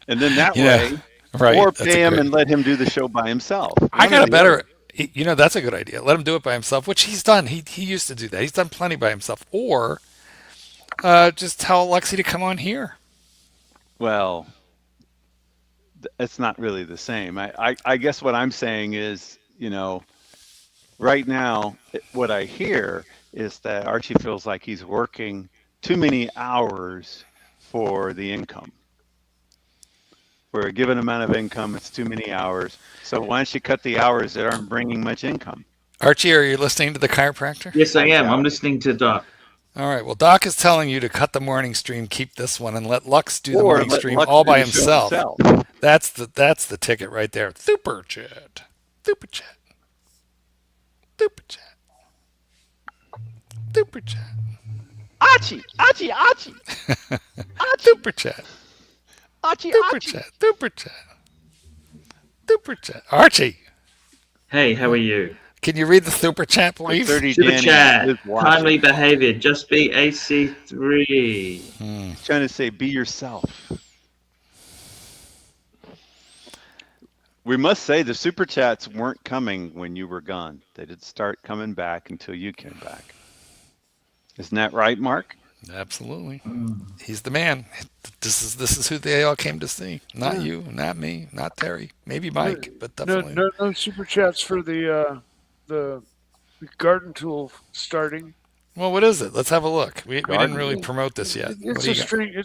then that way, right, or pay him and let him do the show by himself. I got a better. That's a good idea. Let him do it by himself, which he's done. He used to do that. He's done plenty by himself. Or just tell Lexi to come on here. Well, it's not really the same. I guess what I'm saying is, right now, what I hear is that Archie feels like he's working too many hours for the income. For a given amount of income, it's too many hours. So why don't you cut the hours that aren't bringing much income? Archie, are you listening to the chiropractor? Yes, I am. I'm listening to Doc. All right. Well, Doc is telling you to cut the morning stream, keep this one, and let Lux do the morning stream all by himself. That's the ticket right there. Super chat. Super chat. Super chat. Super chat. Archie. Super chat. Archie. Super chat. Super chat. Super chat. Archie. Hey, how are you? Can you read the super chat, please? Super chat. Timely behavior. Just be AC3. He's trying to say, be yourself. We must say the super chats weren't coming when you were gone. They didn't start coming back until you came back. Isn't that right, Mark? Absolutely. He's the man. This is who they all came to see. Not you, not me, not Terry. Maybe Mike, but definitely no super chats for the garden tool starting. Well, what is it? Let's have a look. We didn't really promote this yet. It's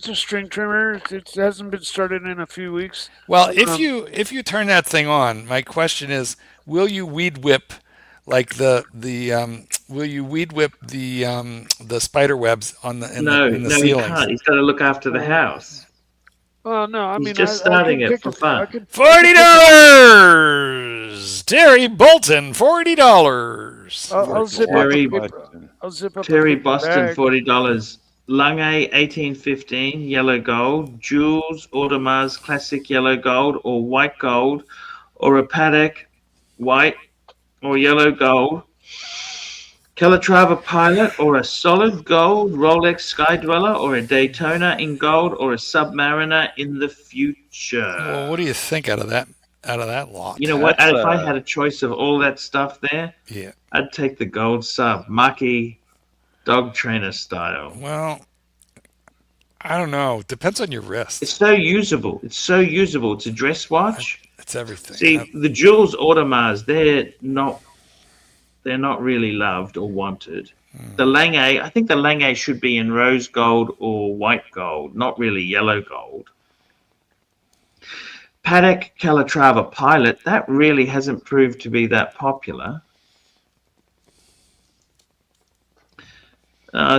a string trimmer. It hasn't been started in a few weeks. Well, if you turn that thing on, my question is, will you weed whip like the spider webs on the No, ceilings? he can't. He's got to look after the house. Well, no, I mean, he's just starting it for fun. $40. Terry Bolton, $40. I'll zip up Terry Boston, $40. Lange 1815 yellow gold, Jules Audemars classic yellow gold or white gold, or a Patek white or yellow gold, Calatrava Pilot or a solid gold Rolex Sky Dweller, or a Daytona in gold, or a Submariner in the future. Well, what do you think out of that lot? You know what? If I had a choice of all that stuff there, yeah, I'd take the gold sub, Maki dog trainer style. Well, I don't know. Depends on your wrist. It's so usable. It's a dress watch. It's everything. See, the Jules Audemars, they're not really loved or wanted. The Lange, I think the Lange should be in rose gold or white gold, not really yellow gold. Patek Calatrava Pilot, that really hasn't proved to be that popular.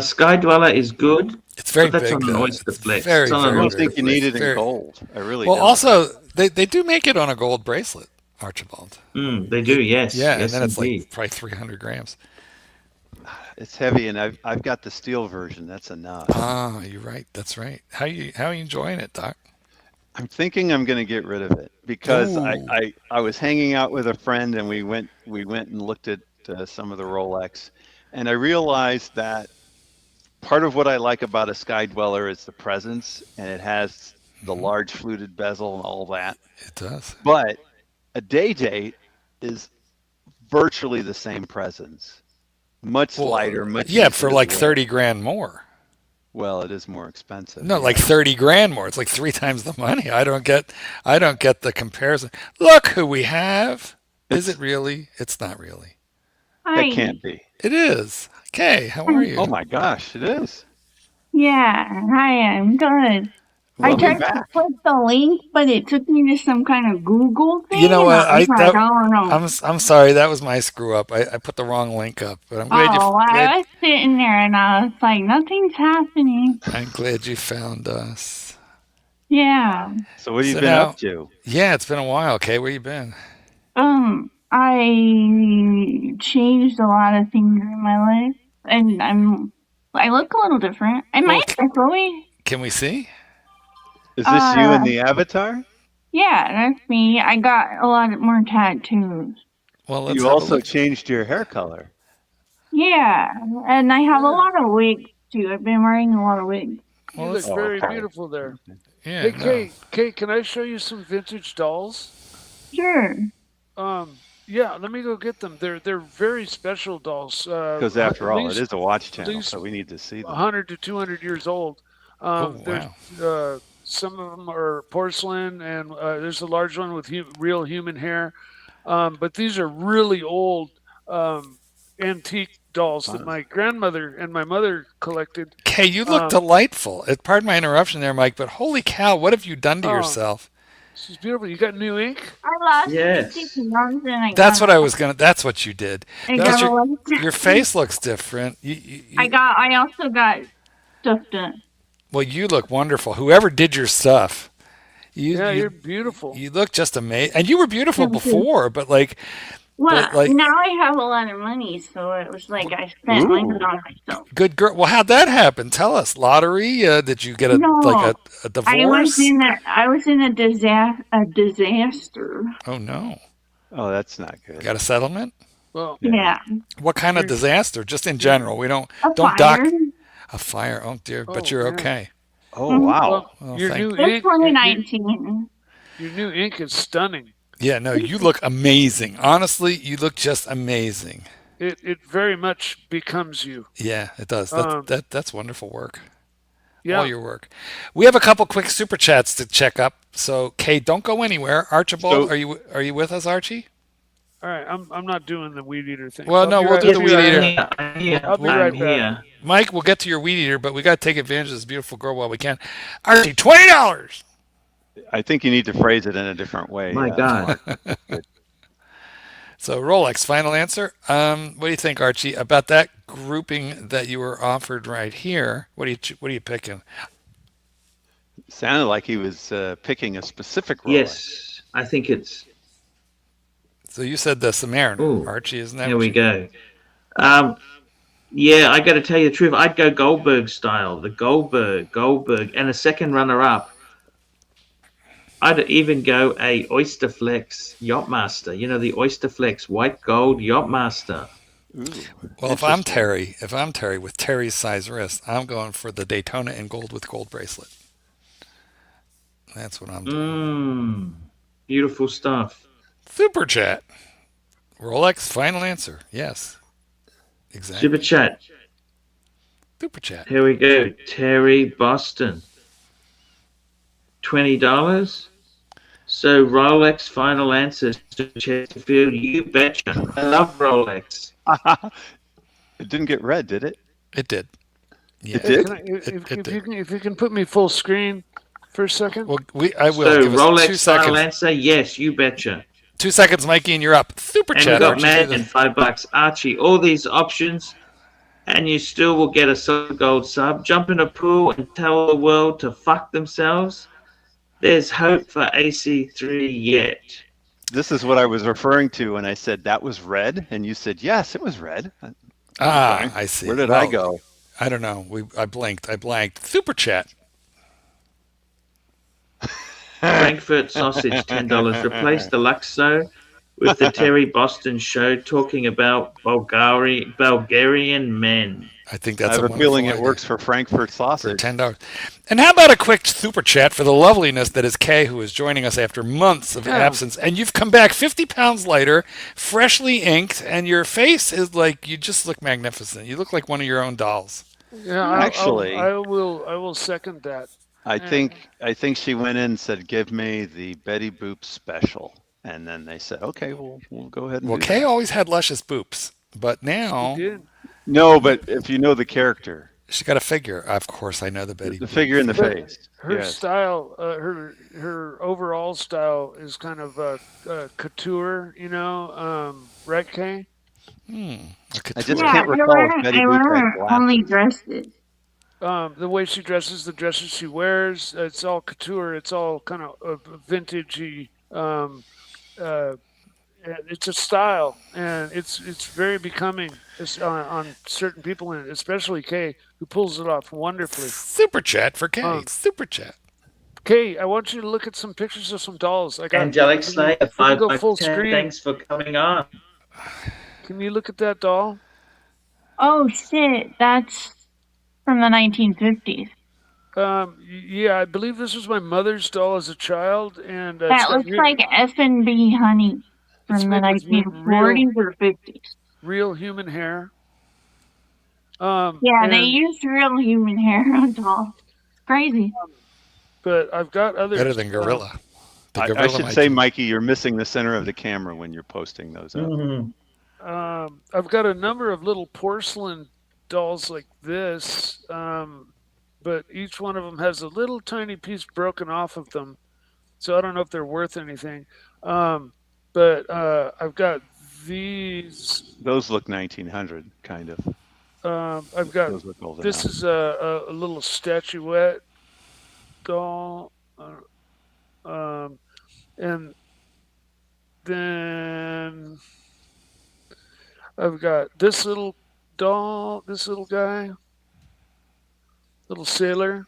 Sky Dweller is good. It's very but that's big, on an though. Oyster Flex. I don't think you need it in gold. I really don't. Well, also, they do make it on a gold bracelet, Archibald. They do, yes. Yeah, yes, and then it's indeed. like probably 300 grams. It's heavy, and I've got the steel version. That's enough. Ah, you're right. That's right. How are you enjoying it, Doc? I'm thinking I'm going to get rid of it because I was hanging out with a friend, and we went and looked at some of the Rolex, and I realized that part of what I like about a Sky Dweller is the presence, and it has the large fluted bezel and all that. It does. But a day date is virtually the same presence. Much lighter, much for like 30 grand more. Well, it is more expensive. No, like 30 grand more. It's like 3 times the money. I don't get the comparison. Look who we have. Is it really? It's not really. Hi. It can't be. It is. Okay, how are you? Oh my gosh, it is. Yeah, hi, I'm good. I tried to click the link, but it took me to some kind of Google thing. You know what? I don't know. I'm sorry. That was my screw up. I put the wrong link up. But I'm glad I was sitting there and I was like, nothing's happening. I'm glad you found us. Yeah. So what have you been up to? Yeah, it's been a while. Okay, where you been? I changed a lot of things in my life, and I look a little different. I might actually. Can we see? Is this you in the avatar? Yeah, that's me. I got a lot more tattoos. Well, you also changed your hair color. Yeah, and I have a lot of wigs too. I've been wearing a lot of wigs. You look very beautiful there. Yeah. Hey, Kate, can I show you some vintage dolls? Sure. Yeah, let me go get them. They're very special dolls. Because after all, it is a watch channel, so we need to see them. 100 to 200 years old. Some of them are porcelain, and there's a large one with real human hair. But these are really old antique dolls that my grandmother and my mother collected. Okay, you look delightful. Pardon my interruption there, Mike, but holy cow, what have you done to yourself? This is beautiful. You got new ink? I lost 50 pounds and I got that's what you did. Your face looks different. I also got stuff done. Well, you look wonderful. Whoever did your stuff. You're beautiful. You look just amazing. And you were beautiful before, but like Well, like now I have a lot of money, so it was like I spent money on myself. good girl. Well, how'd that happen? Tell us. Lottery? Did you get a No, divorce? I was in a disaster. Oh no. Oh, that's not good. Got a settlement? Well, Yeah. What kind of disaster? Just in general. We don't fire. dock a fire. Oh dear, but you're man. okay. Oh wow. Well, your new It's ink, 2019. your new ink is stunning. Yeah, no, you look amazing. Honestly, you look just amazing. It very much becomes you. Yeah, it does. That's wonderful work. Yeah. All your work. We have a couple quick super chats to check up. So, Kay, don't go anywhere. Archibald, are you with us, Archie? All right, I'm not doing the weed eater thing. Well, no, we'll do the weed eater. I'll be right back. Mike, we'll get to your weed eater, but we got to take advantage of this beautiful girl while we can. Archie, $20. I think you need to phrase it in a different way. My God. So Rolex, final answer. What do you think, Archie, about that grouping that you were offered right here? What are you picking? Sounded like he was picking a specific Rolex. Yes, I think it's. So you said the Submariner, Archie, isn't that? Here we go. Yeah, I got to tell you the truth. I'd go Goldberg style, the Goldberg, and a second runner-up. I'd even go a Oysterflex Yachtmaster. You know, the Oysterflex white gold Yachtmaster. Well, if I'm Terry with Terry's size wrist, I'm going for the Daytona in gold with gold bracelet. That's what I'm doing. Beautiful stuff. Super chat. Rolex, final answer. Yes. Exactly. Super chat. Super chat. Here we go. Terry Boston. $20. So Rolex final answer to Chesterfield. You betcha. I love Rolex. It didn't get read, did it? It did. Yeah. It did? If you can put me full screen for a second. Well, I will. So Give us Rolex 2 final seconds. answer. Yes, you betcha. 2 seconds, Mikey, and you're up. Super And chat. we got Archie, Matt and $5. Archie, all these options, and you still will get a solid gold sub. Jump in a pool and tell the world to fuck themselves. There's hope for AC3 yet. This is what I was referring to when I said that was red, and you said yes, it was red. I see. Where did I go? I don't know. I blanked. Super chat. Frankfurt sausage, $10. Replace the Luxo with the Terry Boston show talking about Bulgarian men. I think that's I have a feeling it works for Frankfurt sausage. For $10. And how about a quick super chat for the loveliness that is Kay, who is joining us after months of absence. And you've come back 50 pounds lighter, freshly inked, and your face is like, you just look magnificent. You look like one of your own dolls. Yeah, Actually, I will second that. I think she went in and said, "Give me the Betty Boop special," and then they said, "Okay, we'll go ahead." And Kay always had luscious boobs, but now no. But if you know the character, she got a figure. Of course, I know the Betty. The figure in the face. Her style, her overall style is kind of couture. You know, right, Kay? I just can't recall if Betty Boop had glasses. Only dresses. The way she dresses, the dresses she wears, it's all couture. It's all kind of vintagey. It's a style, and it's very becoming on certain people, and especially Kay, who pulls it off wonderfully. Super chat for Kay. Super chat. Kay, I want you to look at some pictures of some dolls. I got Angelic Slayer, go full 5x10. screen. Thanks for coming on. Can you look at that doll? Oh shit, that's from the 1950s. Yeah, I believe this was my mother's doll as a child, and That looks like F&B Honey from the made with 1940s or 50s. real human hair. Yeah, they used real human hair on dolls. Crazy. But I've got others. Better than Gorilla. I should say, Mikey, you're missing the center of the camera when you're posting those up. I've got a number of little porcelain dolls like this, but each one of them has a little tiny piece broken off of them, so I don't know if they're worth anything. But I've got these. Those look 1900, kind of. I've got Those look old this enough. is a little statuette doll, and then I've got this little doll, this little guy, little sailor.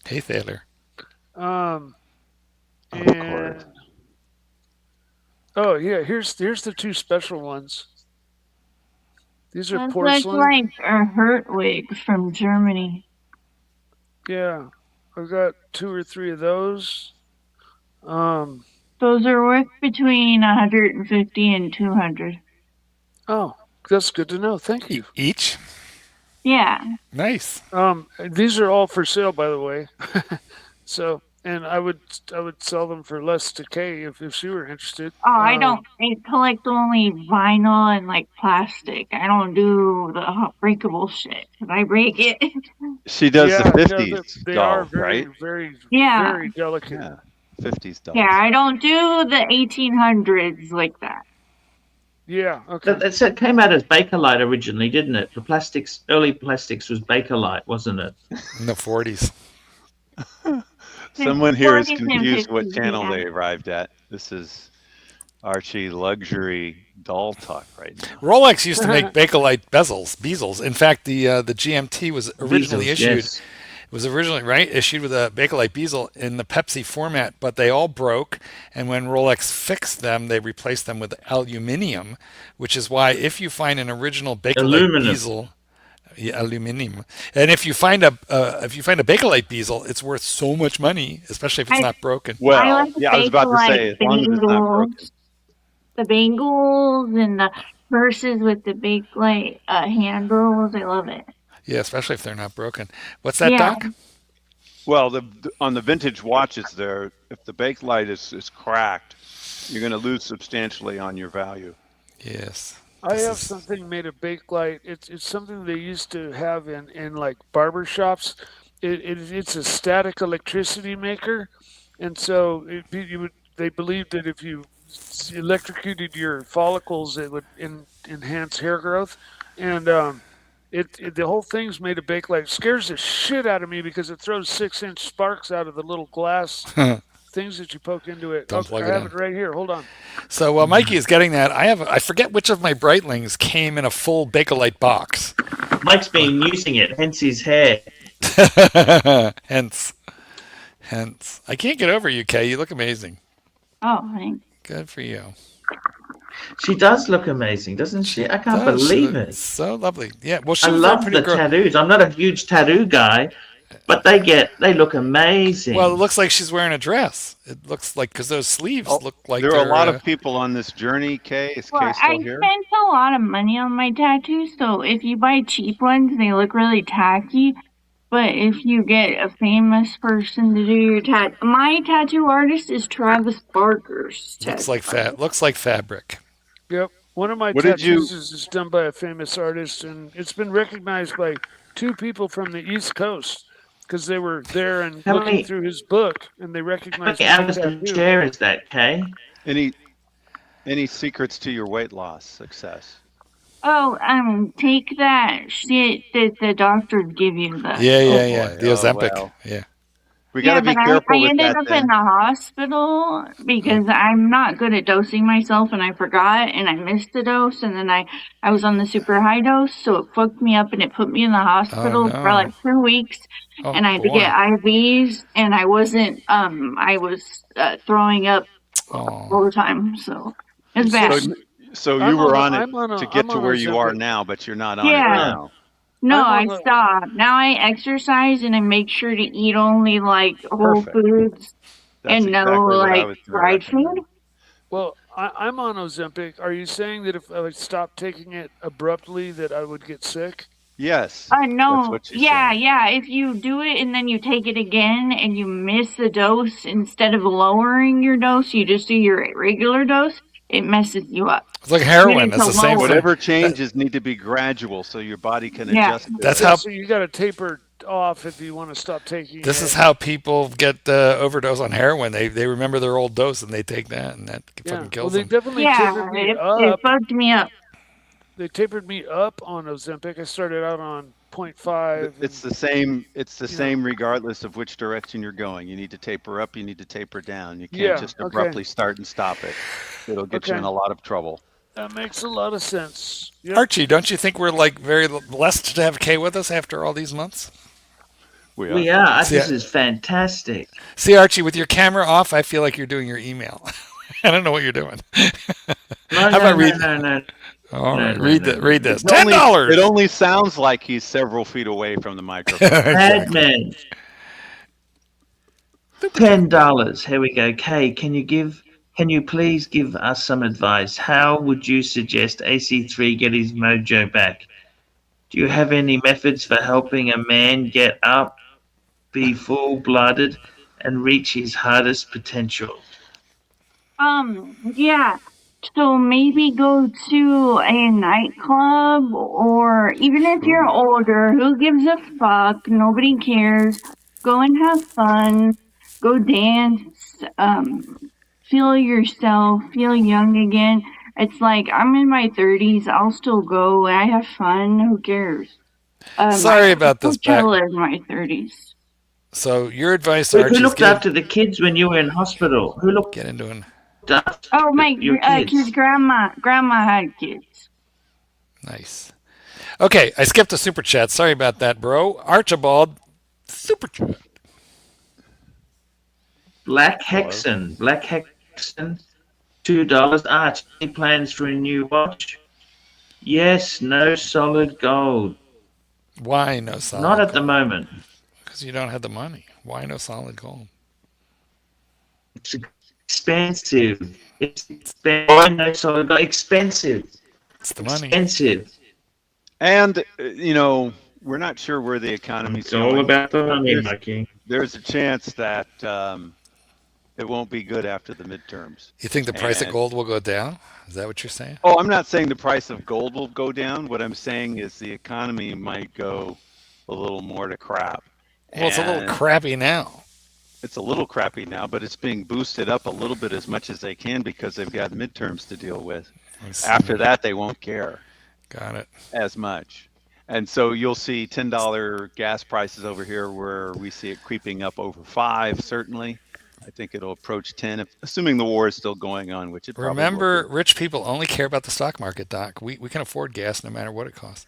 Hey, sailor. And oh yeah, here's the two special ones. These are That porcelain. looks like a Hertwig from Germany. Yeah, I've got 2 or 3 of those. Those are worth between 150 and 200. Oh, that's good to know. Thank you. Each? Yeah. Nice. These are all for sale, by the way. So, and I would sell them for less to Kay if she were interested. Oh, I don't. I collect only vinyl and like plastic. I don't do the breakable shit. If I break it. She does the 50s they doll, are very, right? very, Yeah. very delicate. Yeah, 50s dolls. Yeah, I don't do the 1800s like that. Yeah, okay. It came out as Bakelite originally, didn't it? The plastics, early plastics was Bakelite, wasn't it? In the 40s. Someone here is confused what channel they arrived at. This is Archie luxury doll talk right now. Rolex used to make Bakelite bezels. In fact, the GMT was originally issued. Yes. It was originally issued with a Bakelite bezel in the Pepsi format, but they all broke. And when Rolex fixed them, they replaced them with aluminium, which is why if you find an original Bakelite bezel, aluminium, and if you find a Bakelite bezel, it's worth so much money, especially if it's not broken. Well, I like I was about to say, as long as it's not broken. The bangles and the purses with the Bakelite handles. I love it. Yeah, especially if they're not broken. What's that, Doc? Well, on the vintage watches there, if the Bakelite is cracked, you're going to lose substantially on your value. Yes. I have something made of Bakelite. It's something they used to have in like barber shops. It's a static electricity maker, and so they believed that if you electrocuted your follicles, it would enhance hair growth, and the whole thing's made of Bakelite. It scares the shit out of me because it throws 6-inch sparks out of the little glass things that you poke into it. Don't plug I it have in. it right here. Hold on. So while Mikey is getting that, I forget which of my Breitlings came in a full Bakelite box. Mike's been using it, hence his hair. Hence. I can't get over you, Kay. You look amazing. Oh, thanks. Good for you. She does look amazing, doesn't she? I can't believe it. So lovely. Yeah. Well, I love the tattoos. I'm not a huge tattoo guy, but they look amazing. Well, it looks like she's wearing a dress. It looks like, because those sleeves look like there are a lot of people on this journey. Kay, is Kay still here? I spent a lot of money on my tattoos, so if you buy cheap ones, they look really tacky. But if you get a famous person to do your tattoo, my tattoo artist is Travis Barker's. Looks like fabric. Yep. One of my tattoos is done by a famous artist, and it's been recognized by 2 people from the East Coast because they were there and looking through his book, and they recognized how many hours a share is that, Kay? Any secrets to your weight loss success? Oh, take that shit that the doctors give you. Yeah. The Ozempic. Well. Yeah. We got to be careful I with ended that. up in the hospital because I'm not good at dosing myself, and I forgot, and I missed the dose, and then I was on the super high dose, so it fucked me up, and it put me in the hospital for like 2 weeks, and I had to get IVs, and I wasn't, I was throwing up all the time, so it was bad. So you were on it to get to where you are now, but you're not on it now. No, I stopped. Now I exercise and I make sure to eat only like whole foods and no like fried food. Well, I'm on Ozempic. Are you saying that if I stopped taking it abruptly that I would get sick? Yes. No. Yeah. If you do it and then you take it again and you miss the dose, instead of lowering your dose, you just do your regular dose. It messes you up. It's like heroin. It's the same. Whatever changes need to be gradual so your body can adjust. That's how. So you got to taper off if you want to stop taking. This is how people get overdose on heroin. They remember their old dose and they take that, and that fucking kills them. They definitely tapered me up. It fucked me up. They tapered me up on Ozempic. I started out on 0.5. It's the same. It's the same regardless of which direction you're going. You need to taper up. You need to taper down. You can't just abruptly start and stop it. It'll get you in a lot of trouble. That makes a lot of sense. Yep. Archie, don't you think we're like very blessed to have Kay with us after all these months? We are. This is fantastic. See, Archie, with your camera off, I feel like you're doing your email. I don't know what you're doing. No. All right, No, read no. this. $10. It only sounds like he's several feet away from the microphone. Admin. $10. Here we go. Kay, can you please give us some advice? How would you suggest AC3 get his mojo back? Do you have any methods for helping a man get up, be full-blooded, and reach his hardest potential? Yeah. So maybe go to a nightclub, or even if you're older, who gives a fuck? Nobody cares. Go and have fun. Go dance. Feel yourself. Feel young again. It's like, I'm in my 30s. I'll still go. I have fun. Who cares? Sorry about this. Coachella in my 30s. So your advice, Who Archie, looked after the kids when you were in hospital? Who looked get into it? Oh, my your kids? kids' grandma had kids. Nice. Okay, I skipped a super chat. Sorry about that, bro. Archibald, super chat. Black Hexen, $2. Art, any plans for a new watch? Yes, no solid gold. Why no solid Not at gold? the moment. Because you don't have the money. Why no solid gold? It's expensive. Why no solid gold? Expensive. It's the money. Expensive. And, we're not sure where the economy's It's all going. about the money, my king. There's a chance that it won't be good after the midterms. You think the price of gold will go down? Is that what you're saying? Oh, I'm not saying the price of gold will go down. What I'm saying is the economy might go a little more to crap. Well, it's a little crappy now. It's a little crappy now, but it's being boosted up a little bit as much as they can because they've got midterms to deal with. After that, they won't care. Got it. As much. And so you'll see $10 gas prices over here where we see it creeping up over $5, certainly. I think it'll approach 10, assuming the war is still going on, which it probably Remember, will be. rich people only care about the stock market, Doc. We can afford gas no matter what it costs.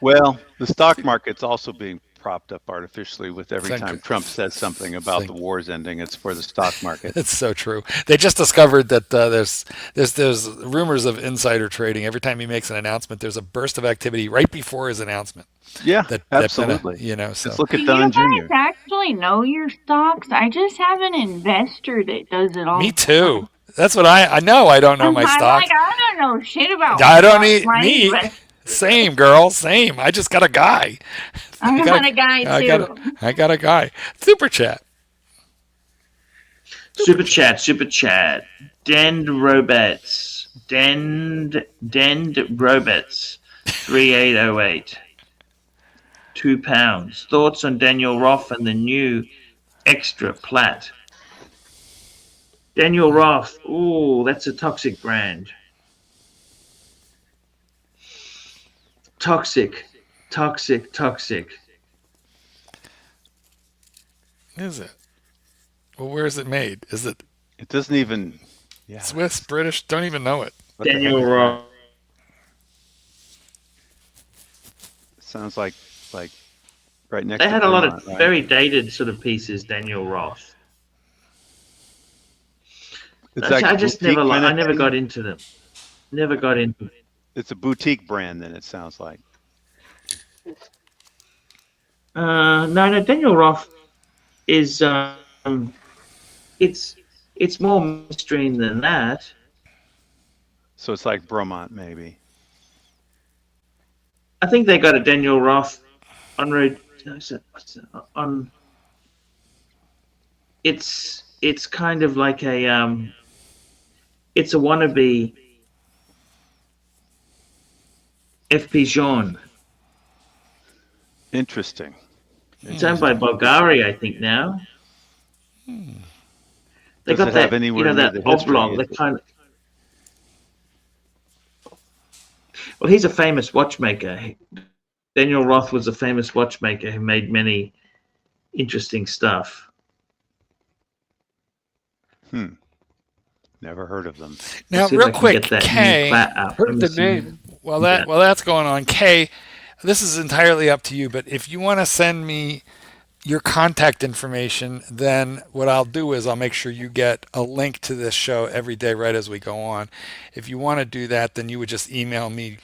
Well, the stock market's also being propped up artificially with every time Trump says something about the war's ending. It's for the stock market. It's so true. They just discovered that there's rumors of insider trading. Every time he makes an announcement, there's a burst of activity right before his announcement. Yeah, absolutely. So just look at Do Don Jr. you guys actually know your stocks? I just have an investor that does it all. Me too. That's what I know. I don't know my I'm stocks. like, I don't know shit about. I don't need me. Same, girl. Same. I just got a guy. I got a guy too. I got a guy. Super chat. Super chat. Dend robots. 3808. £2. Thoughts on Daniel Roth and the new extra plat? Daniel Roth. Ooh, that's a toxic brand. Toxic. Is it? Well, where is it made? Is it? It doesn't even. Yeah. Swiss, British, don't even know it. Daniel Roth. Sounds like right next. They to had a lot of Vermont, right? very dated sort of pieces. Daniel Roth. I just never got into them. Never got into it. It's a boutique brand, then it sounds like. No, Daniel Roth is it's more mainstream than that. So it's like Bromont, maybe. I think they got a Daniel Roth on road. On. It's kind of like a it's a wannabe FP Jean. Interesting. It's owned by Bulgaria, I think now. They Does got it that, have anywhere near that the history? oblong, that kind of. Well, he's a famous watchmaker. Daniel Roth was a famous watchmaker who made many interesting stuff. Never heard of them. Now, real quick, Kay. Heard the name. While that's going on, Kay, this is entirely up to you. But if you want to send me your contact information, then what I'll do is I'll make sure you get a link to this show every day right as we go on. If you want to do that, then you would just email me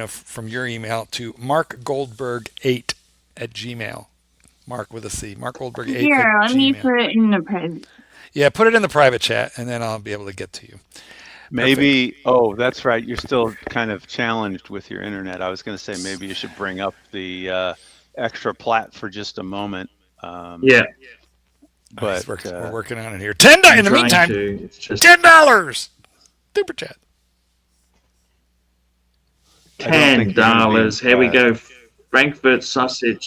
from your email to markgoldberg8 at Gmail. Mark with a C. Markgoldberg8 at Gmail. Here, let me put it in the private. Yeah, put it in the private chat, and then I'll be able to get to you. Maybe, oh, that's right. You're still kind of challenged with your internet. I was going to say maybe you should bring up the extra plat for just a moment. Yeah. But we're working on it here. $10 in the meantime. $10 super chat. $10. Here we go. Frankfurt sausage.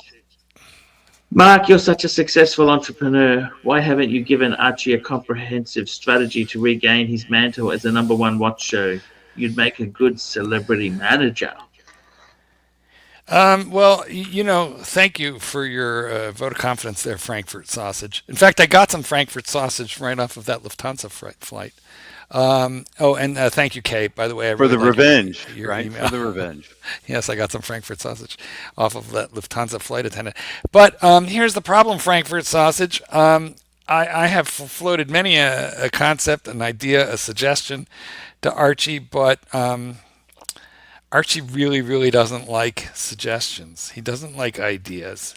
Mark, you're such a successful entrepreneur. Why haven't you given Archie a comprehensive strategy to regain his mantle as the #1 watch show? You'd make a good celebrity manager. Well, thank you for your vote of confidence there, Frankfurt sausage. In fact, I got some Frankfurt sausage right off of that Lufthansa flight. And thank you, Kay, by the way. For the revenge, right? Email. For the revenge. Yes, I got some Frankfurt sausage off of that Lufthansa flight attendant. But here's the problem, Frankfurt sausage. I have floated many a concept, an idea, a suggestion to Archie, but Archie really, really doesn't like suggestions. He doesn't like ideas.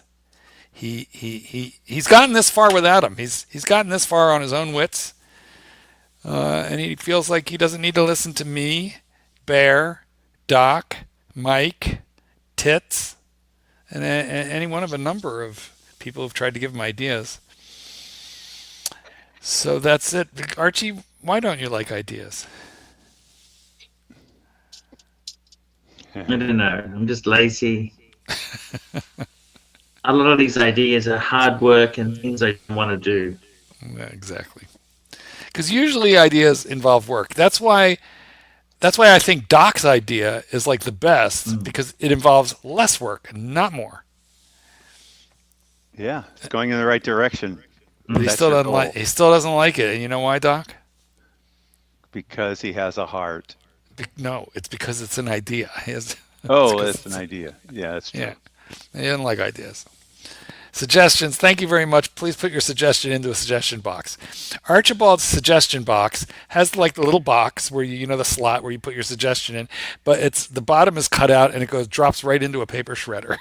He's gotten this far without him. He's gotten this far on his own wits. And he feels like he doesn't need to listen to me, Bear, Doc, Mike, Tits, and any one of a number of people who've tried to give him ideas. So that's it. Archie, why don't you like ideas? I don't know. I'm just lazy. A lot of these ideas are hard work and things I don't want to do. Yeah, exactly. Because usually ideas involve work. That's why I think Doc's idea is like the best, because it involves less work, not more. Yeah, it's going in the right direction. But he still doesn't like it. And you know why, Doc? Because he has a heart. No, it's because it's an idea. It's an idea. Yeah, that's true. Yeah, he doesn't like ideas. Suggestions. Thank you very much. Please put your suggestion into a suggestion box. Archibald's suggestion box has like the little box where the slot where you put your suggestion in, but the bottom is cut out and it drops right into a paper shredder.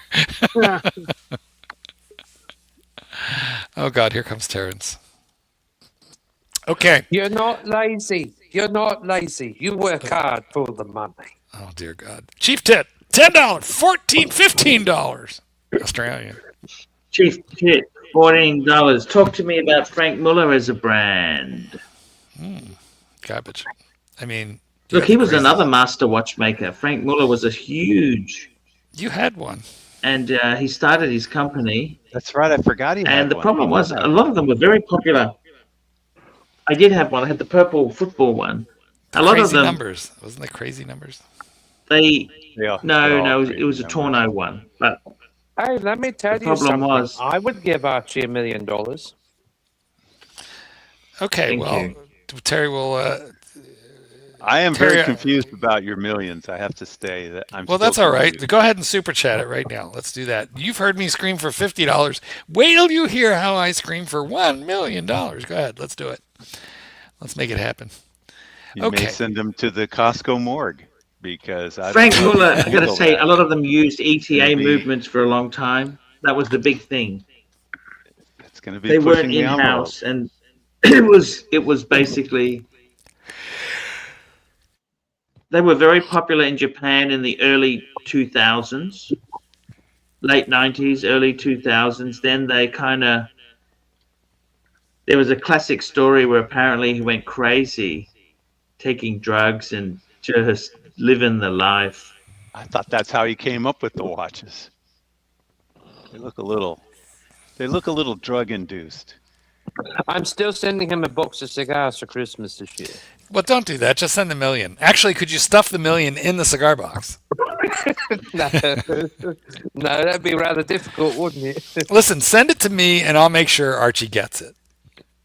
Oh God, here comes Terrence. Okay. You're not lazy. You're not lazy. You work hard for the money. Oh dear God. Chief Tit, $10, $14, $15 Australian. Chief Tit, $14. Talk to me about Frank Muller as a brand. Garbage. I mean, look, he was another master watchmaker. Frank Muller was a huge. You had one. And he started his company. That's right. I forgot he had one. And the problem was a lot of them were very popular. I did have one. I had the purple football one. A lot of them. Numbers. Wasn't it crazy numbers? No, it was a Torno one. But hey, let me tell you something. I would give Archie $1 million. Okay, Terry will. I am very confused about your millions. I have to say that I'm. Well, that's all right. Go ahead and super chat it right now. Let's do that. You've heard me scream for $50. Wait till you hear how I scream for $1 million. Go ahead. Let's do it. Let's make it happen. You may send them to the Costco morgue. Because Frank Muller, I got to say, a lot of them used ETA movements for a long time. That was the big thing. It's going to be. They weren't in-house, and it was basically. They were very popular in Japan in the early 2000s, late 90s, early 2000s. Then they there was a classic story where apparently he went crazy, taking drugs and just living the life. I thought that's how he came up with the watches. They look a little drug induced. I'm still sending him a box of cigars for Christmas this year. Well, don't do that. Just send $1 million. Actually, could you stuff the $1 million in the cigar box? No, that'd be rather difficult, wouldn't it? Listen, send it to me, and I'll make sure Archie gets it.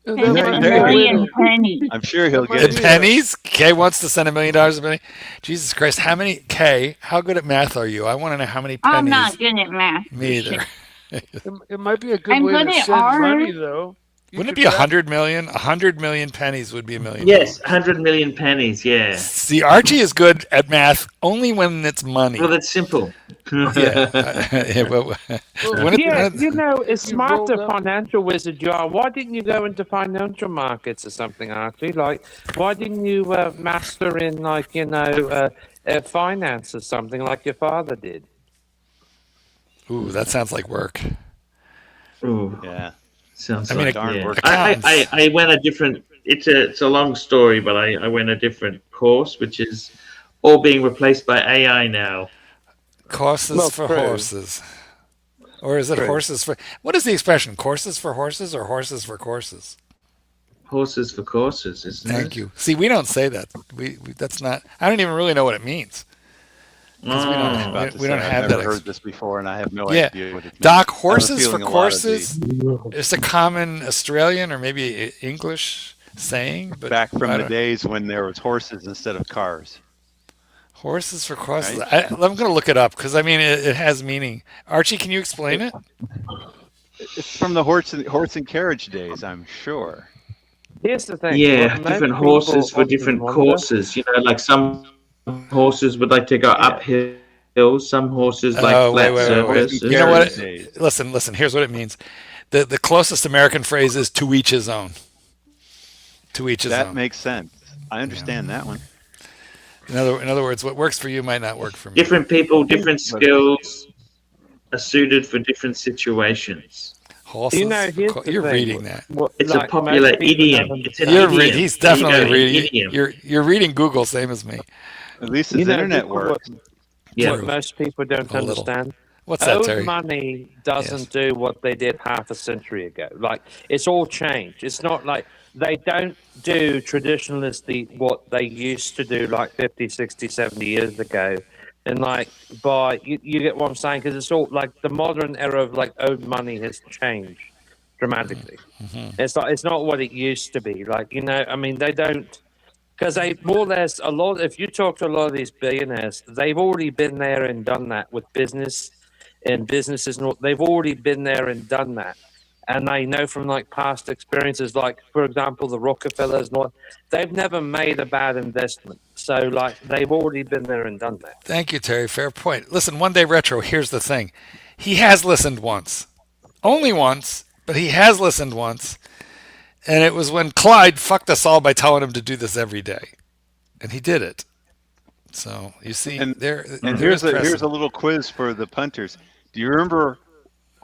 Send him $1,000,000 pennies. I'm sure he'll get In it. pennies? Kay wants to send $1 million a penny. Jesus Christ, how many? Kay, how good at math are you? I want to know how many pennies. I'm not good at math. Me either. It might be a good I'm way good to at send art. money, though. Wouldn't it be 100 million? 100 million pennies would be $1 million. Yes, 100 million pennies. Yeah. See, Archie is good at math only when it's money. Well, that's simple. Yeah. You know, it's smart the financial wizard you are. Why didn't you go into financial markets or something, Archie? Like, why didn't you master in, like, finance or something like your father did? Ooh, that sounds like work. Ooh. Yeah. Sounds I mean, like darn yeah. work. I went a different. It's a long story, but I went a different course, which is all being replaced by AI now. Courses for horses, or is it horses for? What is the expression? Courses for horses or horses for courses? Horses for courses, isn't it? Thank you. See, we don't say that. We that's not. I don't even really know what it means. We don't I've have never that. heard this before, and I have no Yeah, idea what it means. Doc, I have a horses for feeling a lot of courses. It's a common Australian or maybe English saying, but back from the days when there was horses instead of cars. Horses for courses. Right? I'm going to look it up because I mean it has meaning. Archie, can you explain it? It's from the horse and carriage days, I'm sure. Here's the thing. Yeah, different horses for different courses. You know, like some horses would like to go uphill. Some horses like flat surfaces. You know what? Listen. Here's what it means. The closest American phrase is "to each his own." To each his own. That makes sense. I understand that one. In other words, what works for you might not work for me. Different people, different skills are suited for different situations. Horses, you're reading that. It's a popular idiom. It's an idiom. He's definitely reading. You're reading Google, same as me. At least his internet works. What most people don't understand. What's that, Old Terry? money doesn't do what they did half a century ago. Like, it's all changed. It's not like they don't do traditionally what they used to do like 50, 60, 70 years ago. And like, you get what I'm saying? Because it's all like the modern era of like old money has changed dramatically. Mm-hmm. It's not what it used to be. Like, I mean, they don't. Because they more or less if you talk to a lot of these billionaires, they've already been there and done that with business and businesses. They've already been there and done that. And they know from like past experiences, like, for example, the Rockefellers, they've never made a bad investment. So like they've already been there and done that. Thank you, Terry. Fair point. Listen, One Day Retro, here's the thing. He has listened once. Only once, but he has listened once. And it was when Clyde fucked us all by telling him to do this every day. And he did it. So, you see, here's a little quiz for the punters. Do you remember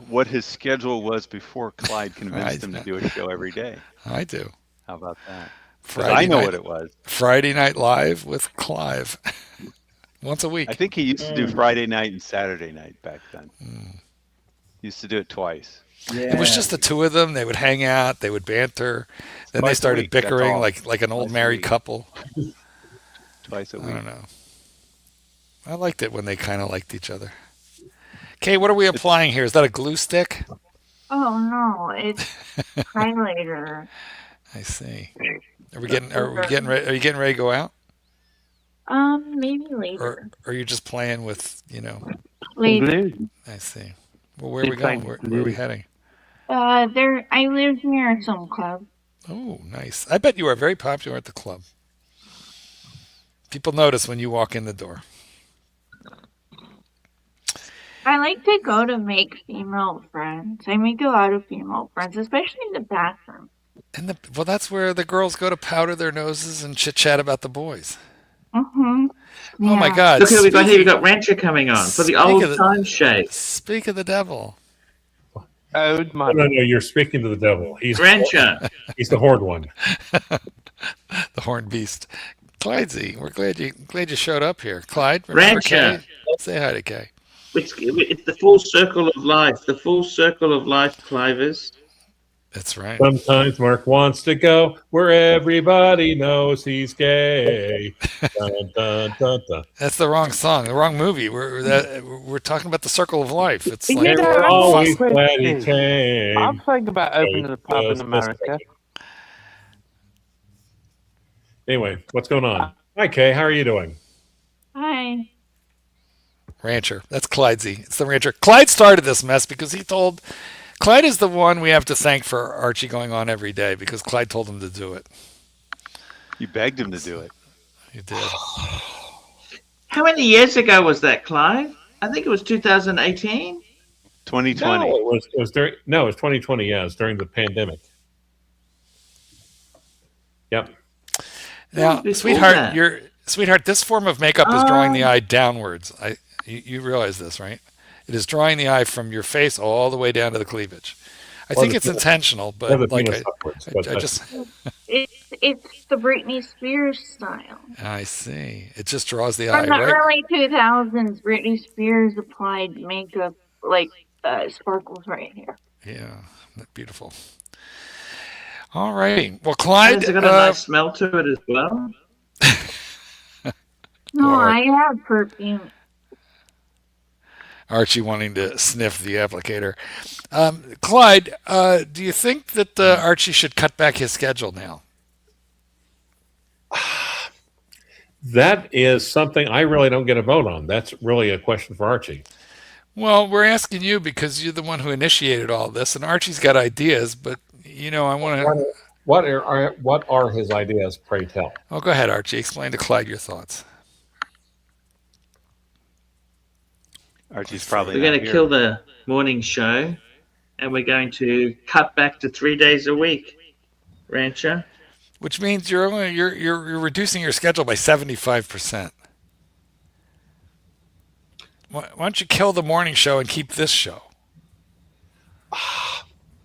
what his schedule was before Clyde convinced him to do a show every day? I do. How about that? I know what it was. Friday Night Live with Clive. Once a week. I think he used to do Friday night and Saturday night back then. He used to do it twice. Yeah. It was just the two of them. They would hang out. They would banter. Then they started bickering like an old married couple. Twice a week. I don't know. I liked it when they kind of liked each other. Kay, what are we applying here? Is that a glue stick? Oh no, it's highlighter. I see. Are you getting ready to go out? Maybe later. Or are you just playing with, Later. I see. Well, where are we going? Where are we heading? I live near some club. Oh, nice. I bet you are very popular at the club. People notice when you walk in the door. I like to go to make female friends. I make a lot of female friends, especially in the bathroom. Well, that's where the girls go to powder their noses and chit-chat about the boys. Mm-hmm. Yeah. Oh, my God. Look who we got here. We got Rancher coming on for the old time shake. Speak of the devil. Old money. No, you're speaking to the devil. He's Rancher. He's the horned one. The horned beast. Clydesy, we're glad you showed up here. Clyde, remember Rancher. Kay? Say hi to Kay. It's the full circle of life. The full circle of life, Clivers. That's right. Sometimes Mark wants to go where everybody knows he's gay. Dun, dun, dun, dun. That's the wrong song, the wrong movie. We're talking about the circle of life. It's like we're always glad he came. I'm thinking about opening a pub in America. Anyway, what's going on? Hi, Kay. How are you doing? Hi. Rancher. That's Clydesy. It's the rancher. Clyde started this mess because he told... Clyde is the one we have to thank for Archie going on every day because Clyde told him to do it. You begged him to do it. You did. How many years ago was that, Clyde? I think it was 2018. 2020. No, it was during. No, it was 2020. Yeah, it was during the pandemic. Yep. Now, sweetheart, this form of makeup is drawing the eye downwards. You realize this, right? It is drawing the eye from your face all the way down to the cleavage. I think it's intentional, but like I just... It's the Britney Spears style. I see. It just draws the eye. From the early 2000s, Britney Spears applied makeup like sparkles right here. Yeah, beautiful. All right. Well, Clyde... Has it got a nice smell to it as well? No, I have perfume. Archie wanting to sniff the applicator. Clyde, do you think that Archie should cut back his schedule now? That is something I really don't get a vote on. That's really a question for Archie. Well, we're asking you because you're the one who initiated all this, and Archie's got ideas, but, I want to... What are his ideas, pray tell? Oh, go ahead, Archie. Explain to Clyde your thoughts. Archie's probably We're going to kill the morning show, and we're going to cut back to 3 days a week, Rancher. Which means you're reducing your schedule by 75%. Why don't you kill the morning show and keep this show?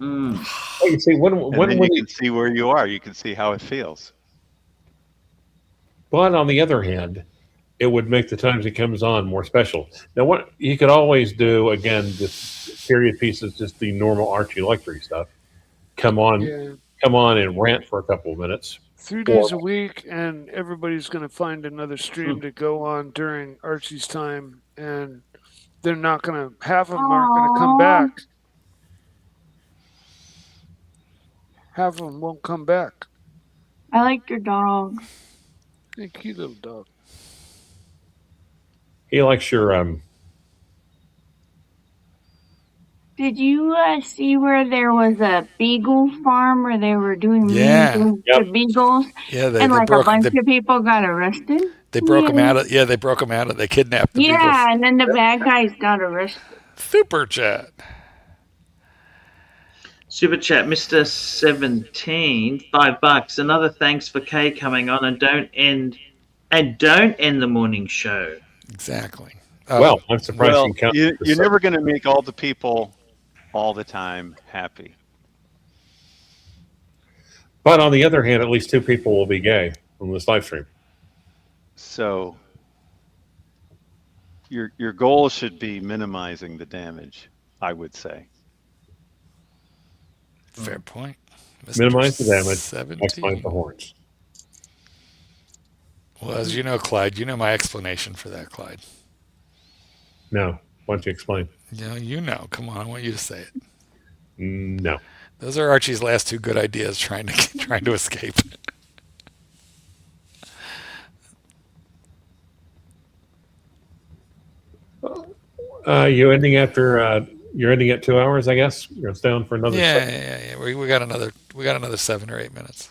You see, when you can see where you are. You can see how it feels. But on the other hand, it would make the times he comes on more special. Now, what you could always do, again, just period pieces, just the normal Archie Luxury stuff. Come on and rant for a couple of minutes. 3 days a week, and everybody's going to find another stream to go on during Archie's time, and they're not going to, half of them aren't going to come back. Half of them won't come back. I like your dog. Thank you, little dog. He likes your Did you see where there was a beagle farm where they were doing the beagles? Yeah, and like a bunch of people got arrested. They broke them out of. Yeah, they broke them out of. They kidnapped the beagles. Yeah, and then the bad guys got arrested. Super chat. Super chat, Mr. 17, $5. Another thanks for Kay coming on, and don't end the morning show. Exactly. Well, I'm surprised Well, you count. you're never going to make all the people all the time happy. But on the other hand, at least 2 people will be gay on this live stream. So your goal should be minimizing the damage, I would say. Fair point. Minimize the damage. 17. Maximize the horns. Well, as you know, Clyde, you know my explanation for that, Clyde. No. Why don't you explain? You know. Come on, I want you to say it. No. Those are Archie's last 2 good ideas trying to escape. You're ending at 2 hours, I guess. You're gonna stay on for another. Yeah. We got another 7 or 8 minutes.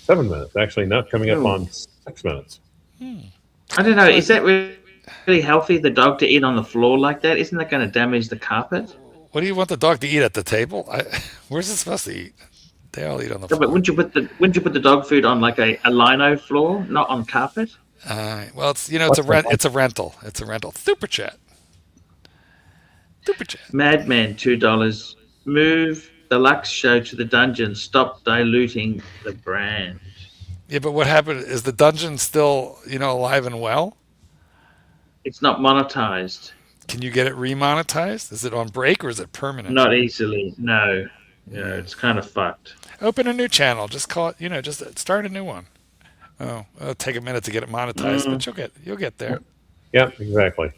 7 minutes, actually, not coming up on 6 minutes. I don't know. Is that really healthy, the dog to eat on the floor like that? Isn't that going to damage the carpet? What do you want the dog to eat at the table? Where's it supposed to eat? They all eat on the floor. But wouldn't you put the dog food on like a lino floor, not on carpet? Well, it's it's a rental. It's a rental. Super chat. Madman, $2. Move the Lux show to the dungeon. Stop diluting the brand. Yeah, but what happened? Is the dungeon still, alive and well? It's not monetized. Can you get it remonetized? Is it on break or is it permanent? Not easily. No. Yeah, it's kind of fucked. Open a new channel. Just call it. Just start a new one. Oh, it'll take a minute to get it monetized, but you'll get there. Yeah, exactly.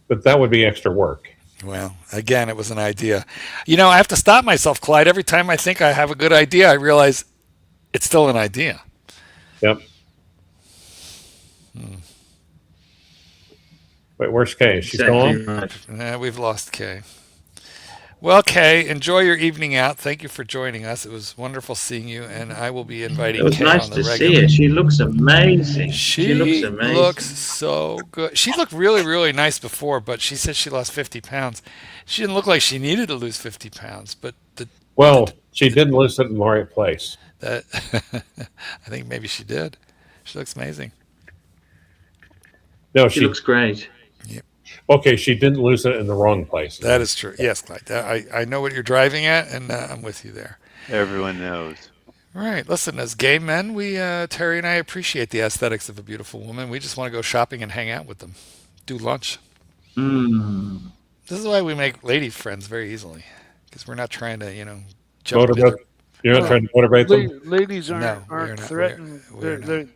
But that would be extra work. Well, again, it was an idea. I have to stop myself, Clyde. Every time I think I have a good idea, I realize it's still an idea. Yep. Wait, where's Kay? She's Exactly gone? right. Nah, we've lost Kay. Well, Kay, enjoy your evening out. Thank you for joining us. It was wonderful seeing you, and I will be inviting It was Kay nice on the to regular. see her. She looks amazing. She looks She amazing. looks so good. She looked really, really nice before, but she said she lost 50 pounds. She didn't look like she needed to lose 50 pounds, but she didn't lose it in the right place. That I think maybe she did. She looks amazing. No, she looks great. Yep. Okay, she didn't lose it in the wrong place. That is true. Yes, Clyde. I know what you're driving at, and I'm with you there. Everyone knows. Right. Listen, as gay men, we Terry and I appreciate the aesthetics of a beautiful woman. We just want to go shopping and hang out with them, do lunch. This is why we make lady friends very easily, because we're not trying to, jump Motivate. You're not trying to motivate them. Ladies aren't threatened.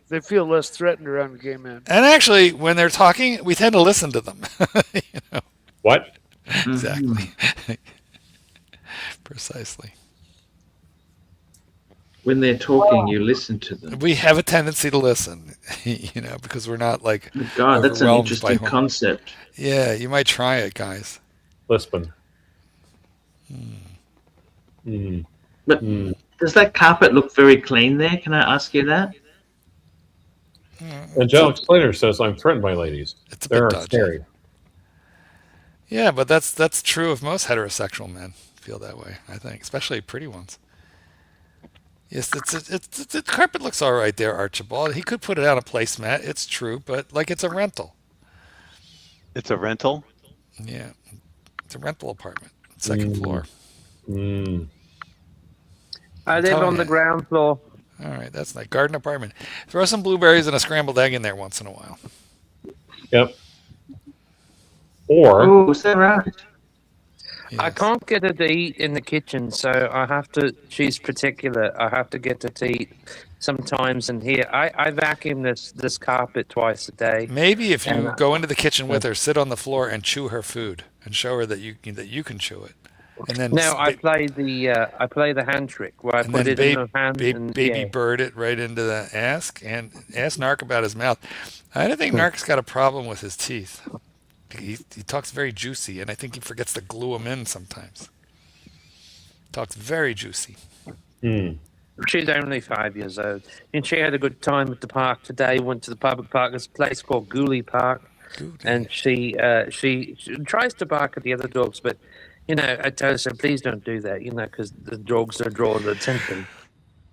They feel less threatened around gay men. And actually, when they're talking, we tend to listen to them. What? Exactly. Precisely. When they're talking, you listen to them. We have a tendency to listen, because we're not like. God, that's an interesting concept. Yeah, you might try it, guys. Lisbon. But does that carpet look very clean there? Can I ask you that? Angelic Slater says, I'm threatened by ladies. It's a They're bit dodgy. scary. Yeah, but that's true of most heterosexual men. Feel that way, I think, especially pretty ones. Yes, the carpet looks all right there, Archibald. He could put it on a placemat. It's true, but it's a rental. It's a rental? Yeah, it's a rental apartment, second floor. I live on the ground floor. All right, that's nice. Garden apartment. Throw some blueberries and a scrambled egg in there once in a while. Yep. Or. Oh, is that right? Yes. I can't get her to eat in the kitchen, so I have to. She's particular. I have to get her to eat sometimes in here. I vacuum this carpet twice a day. Maybe if you go into the kitchen with her, sit on the floor and chew her food, and show her that you can chew it. And then I play the hand trick where I put it in her hand and baby bird it right into the ask Narc about his mouth. I don't think Narc's got a problem with his teeth. He talks very juicy, and I think he forgets to glue them in sometimes. Talks very juicy. She's only 5 years old, and she had a good time at the park today. Went to the public park. There's a place called Gooley Park, and she tries to bark at the other dogs, but I tell her, please don't do that, because the dogs are drawing the attention.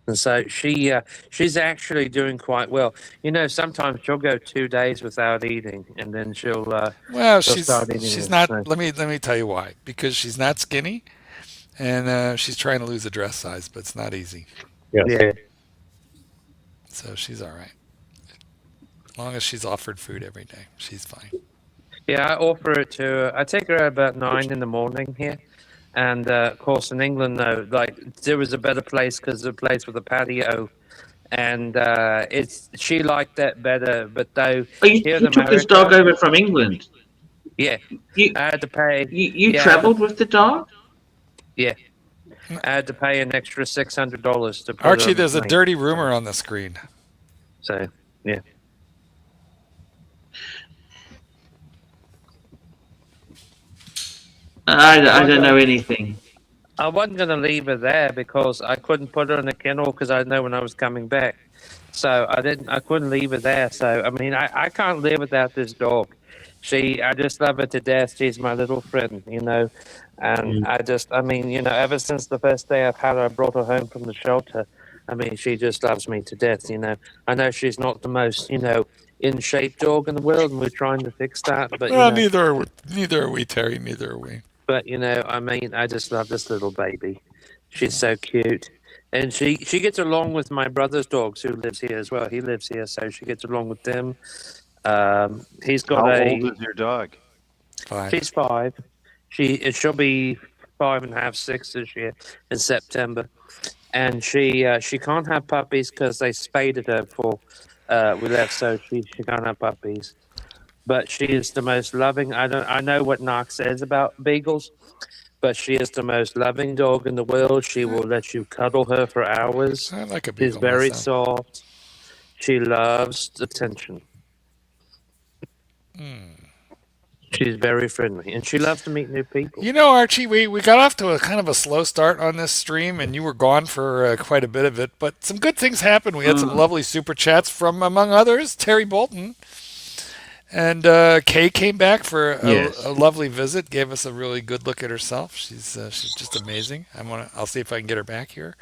And so she's actually doing quite well. Sometimes she'll go 2 days without eating, and then she'll start eating. She's not. Let me tell you why. Because she's not skinny, and she's trying to lose a dress size, but it's not easy. Yes. Yeah. So she's all right. As long as she's offered food every day, she's fine. Yeah, I offer it to her. I take her at about 9 in the morning here. And, of course, in England, though, there was a better place because the place with a patio. And she liked that better. But, though... You took this dog over from England? Yeah. I had to pay... You travelled with the dog? Yeah. I had to pay an extra $600 to put Archie, there's a dirty rumor on the screen. So, yeah. I don't know anything. I wasn't going to leave her there because I couldn't put her in a kennel because I know when I was coming back. So I couldn't leave her there. So, I can't live without this dog. I just love her to death. She's my little friend, And ever since the first day I've had her, I brought her home from the shelter. She just loves me to death, I know she's not the most, in shape dog in the world, and we're trying to fix that. But neither are we, Terry. Neither are we. But I just love this little baby. She's so cute, and she gets along with my brother's dogs who lives here as well. He lives here, so she gets along with them. He's got How old is your dog? 5. She's 5. She'll be 5.5, 6 this year in September, and she can't have puppies because they spaded her before we left, so she can't have puppies. But she is the most loving. I know what Narc says about beagles, but she is the most loving dog in the world. She will let you cuddle her for hours. I like a beagle. She's very myself. soft. She loves attention. She's very friendly, and she loves to meet new people. You know, Archie, we got off to a kind of a slow start on this stream, and you were gone for quite a bit of it, but some good things happened. We had some lovely super chats from, among others, Terry Bolton. And Kay came back for a lovely visit, gave us a really good look at herself. She's just amazing. I'll see if I can get her back here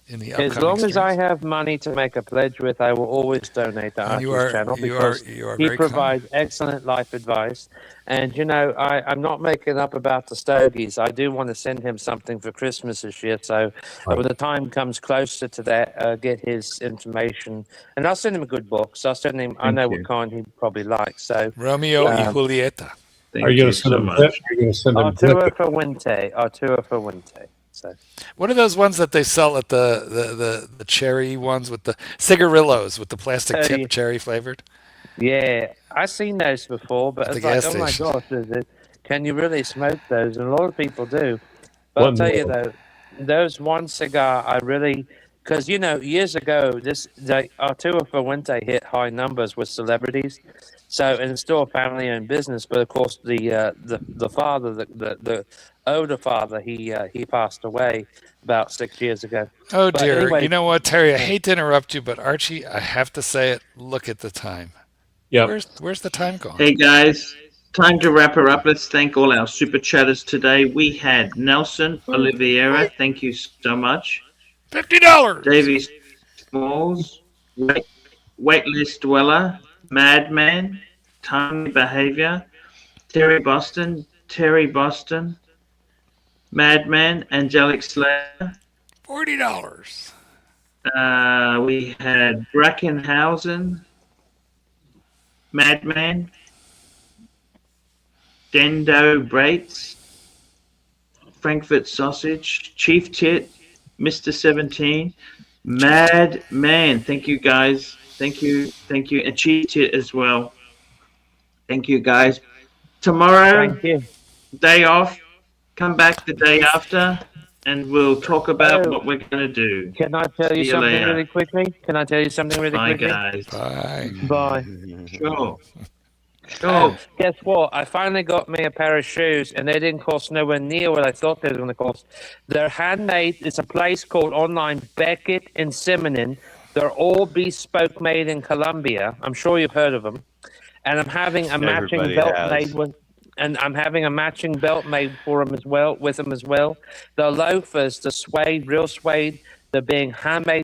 in the upcoming As long streams. as I have money to make a pledge with, I will always donate to Archie's channel because he provides excellent life advice. And, you know, I'm not making up about the stogies. I do want to send him something for Christmas this year. So when the time comes closer to that, get his information. And I'll send him a good book. So I'll send him, I know what kind he'd probably like. So Romeo y Julieta. Are you going to send him Arturo Fuente. Arturo Fuente. So. What are those ones that they sell at the cherry ones with the cigarillos with the plastic tip, cherry flavored? Yeah, I've seen those before, but it's like, oh my gosh, can you really smoke those? And a lot of people do. But I'll tell you though, those one cigar I really, because you know, years ago, Arturo Fuente hit high numbers with celebrities. So, and it's still a family-owned business, but of course, the father, the older father, he passed away about 6 years ago. Oh dear! Anyway, you know what, Terry? I hate to interrupt you, but Archie, I have to say it. Look at the time. Yeah. Where's the time gone? Hey guys, time to wrap her up. Let's thank all our super chatters today. We had Nelson Oliveira. Thank you so much. $50. Davey Smalls, Waitlist Dweller, Madman, Timely Behavior, Terry Boston, Madman, Angelic Slayer. $40. We had Brackenhausen, Madman, Dendo Brates, Frankfurt Sausage, Chief Tit, Mr. 17, Madman. Thank you guys. Thank you. And Chief Tit as well. Thank you guys. Tomorrow, day off. Come back the day after, and we'll talk about what we're going to do. Can I tell you something really quickly? Bye, guys. Bye. Sure. Guess what? I finally got me a pair of shoes, and they didn't cost nowhere near what I thought they were going to cost. They're handmade. It's a place called online Beckett and Simonin. They're all bespoke made in Colombia. I'm sure you've heard of them. And I'm having a matching belt made with. And I'm having a matching belt made for them as well, with them as well. The loafers, the suede, real suede, they're being handmade.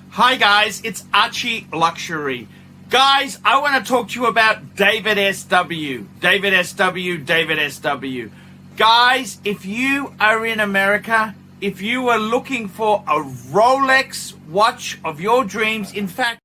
Hi guys, it's Archie Luxury. Guys, I want to talk to you about David SW. David SW. Guys, if you are in America, if you are looking for a Rolex watch of your dreams, in fact,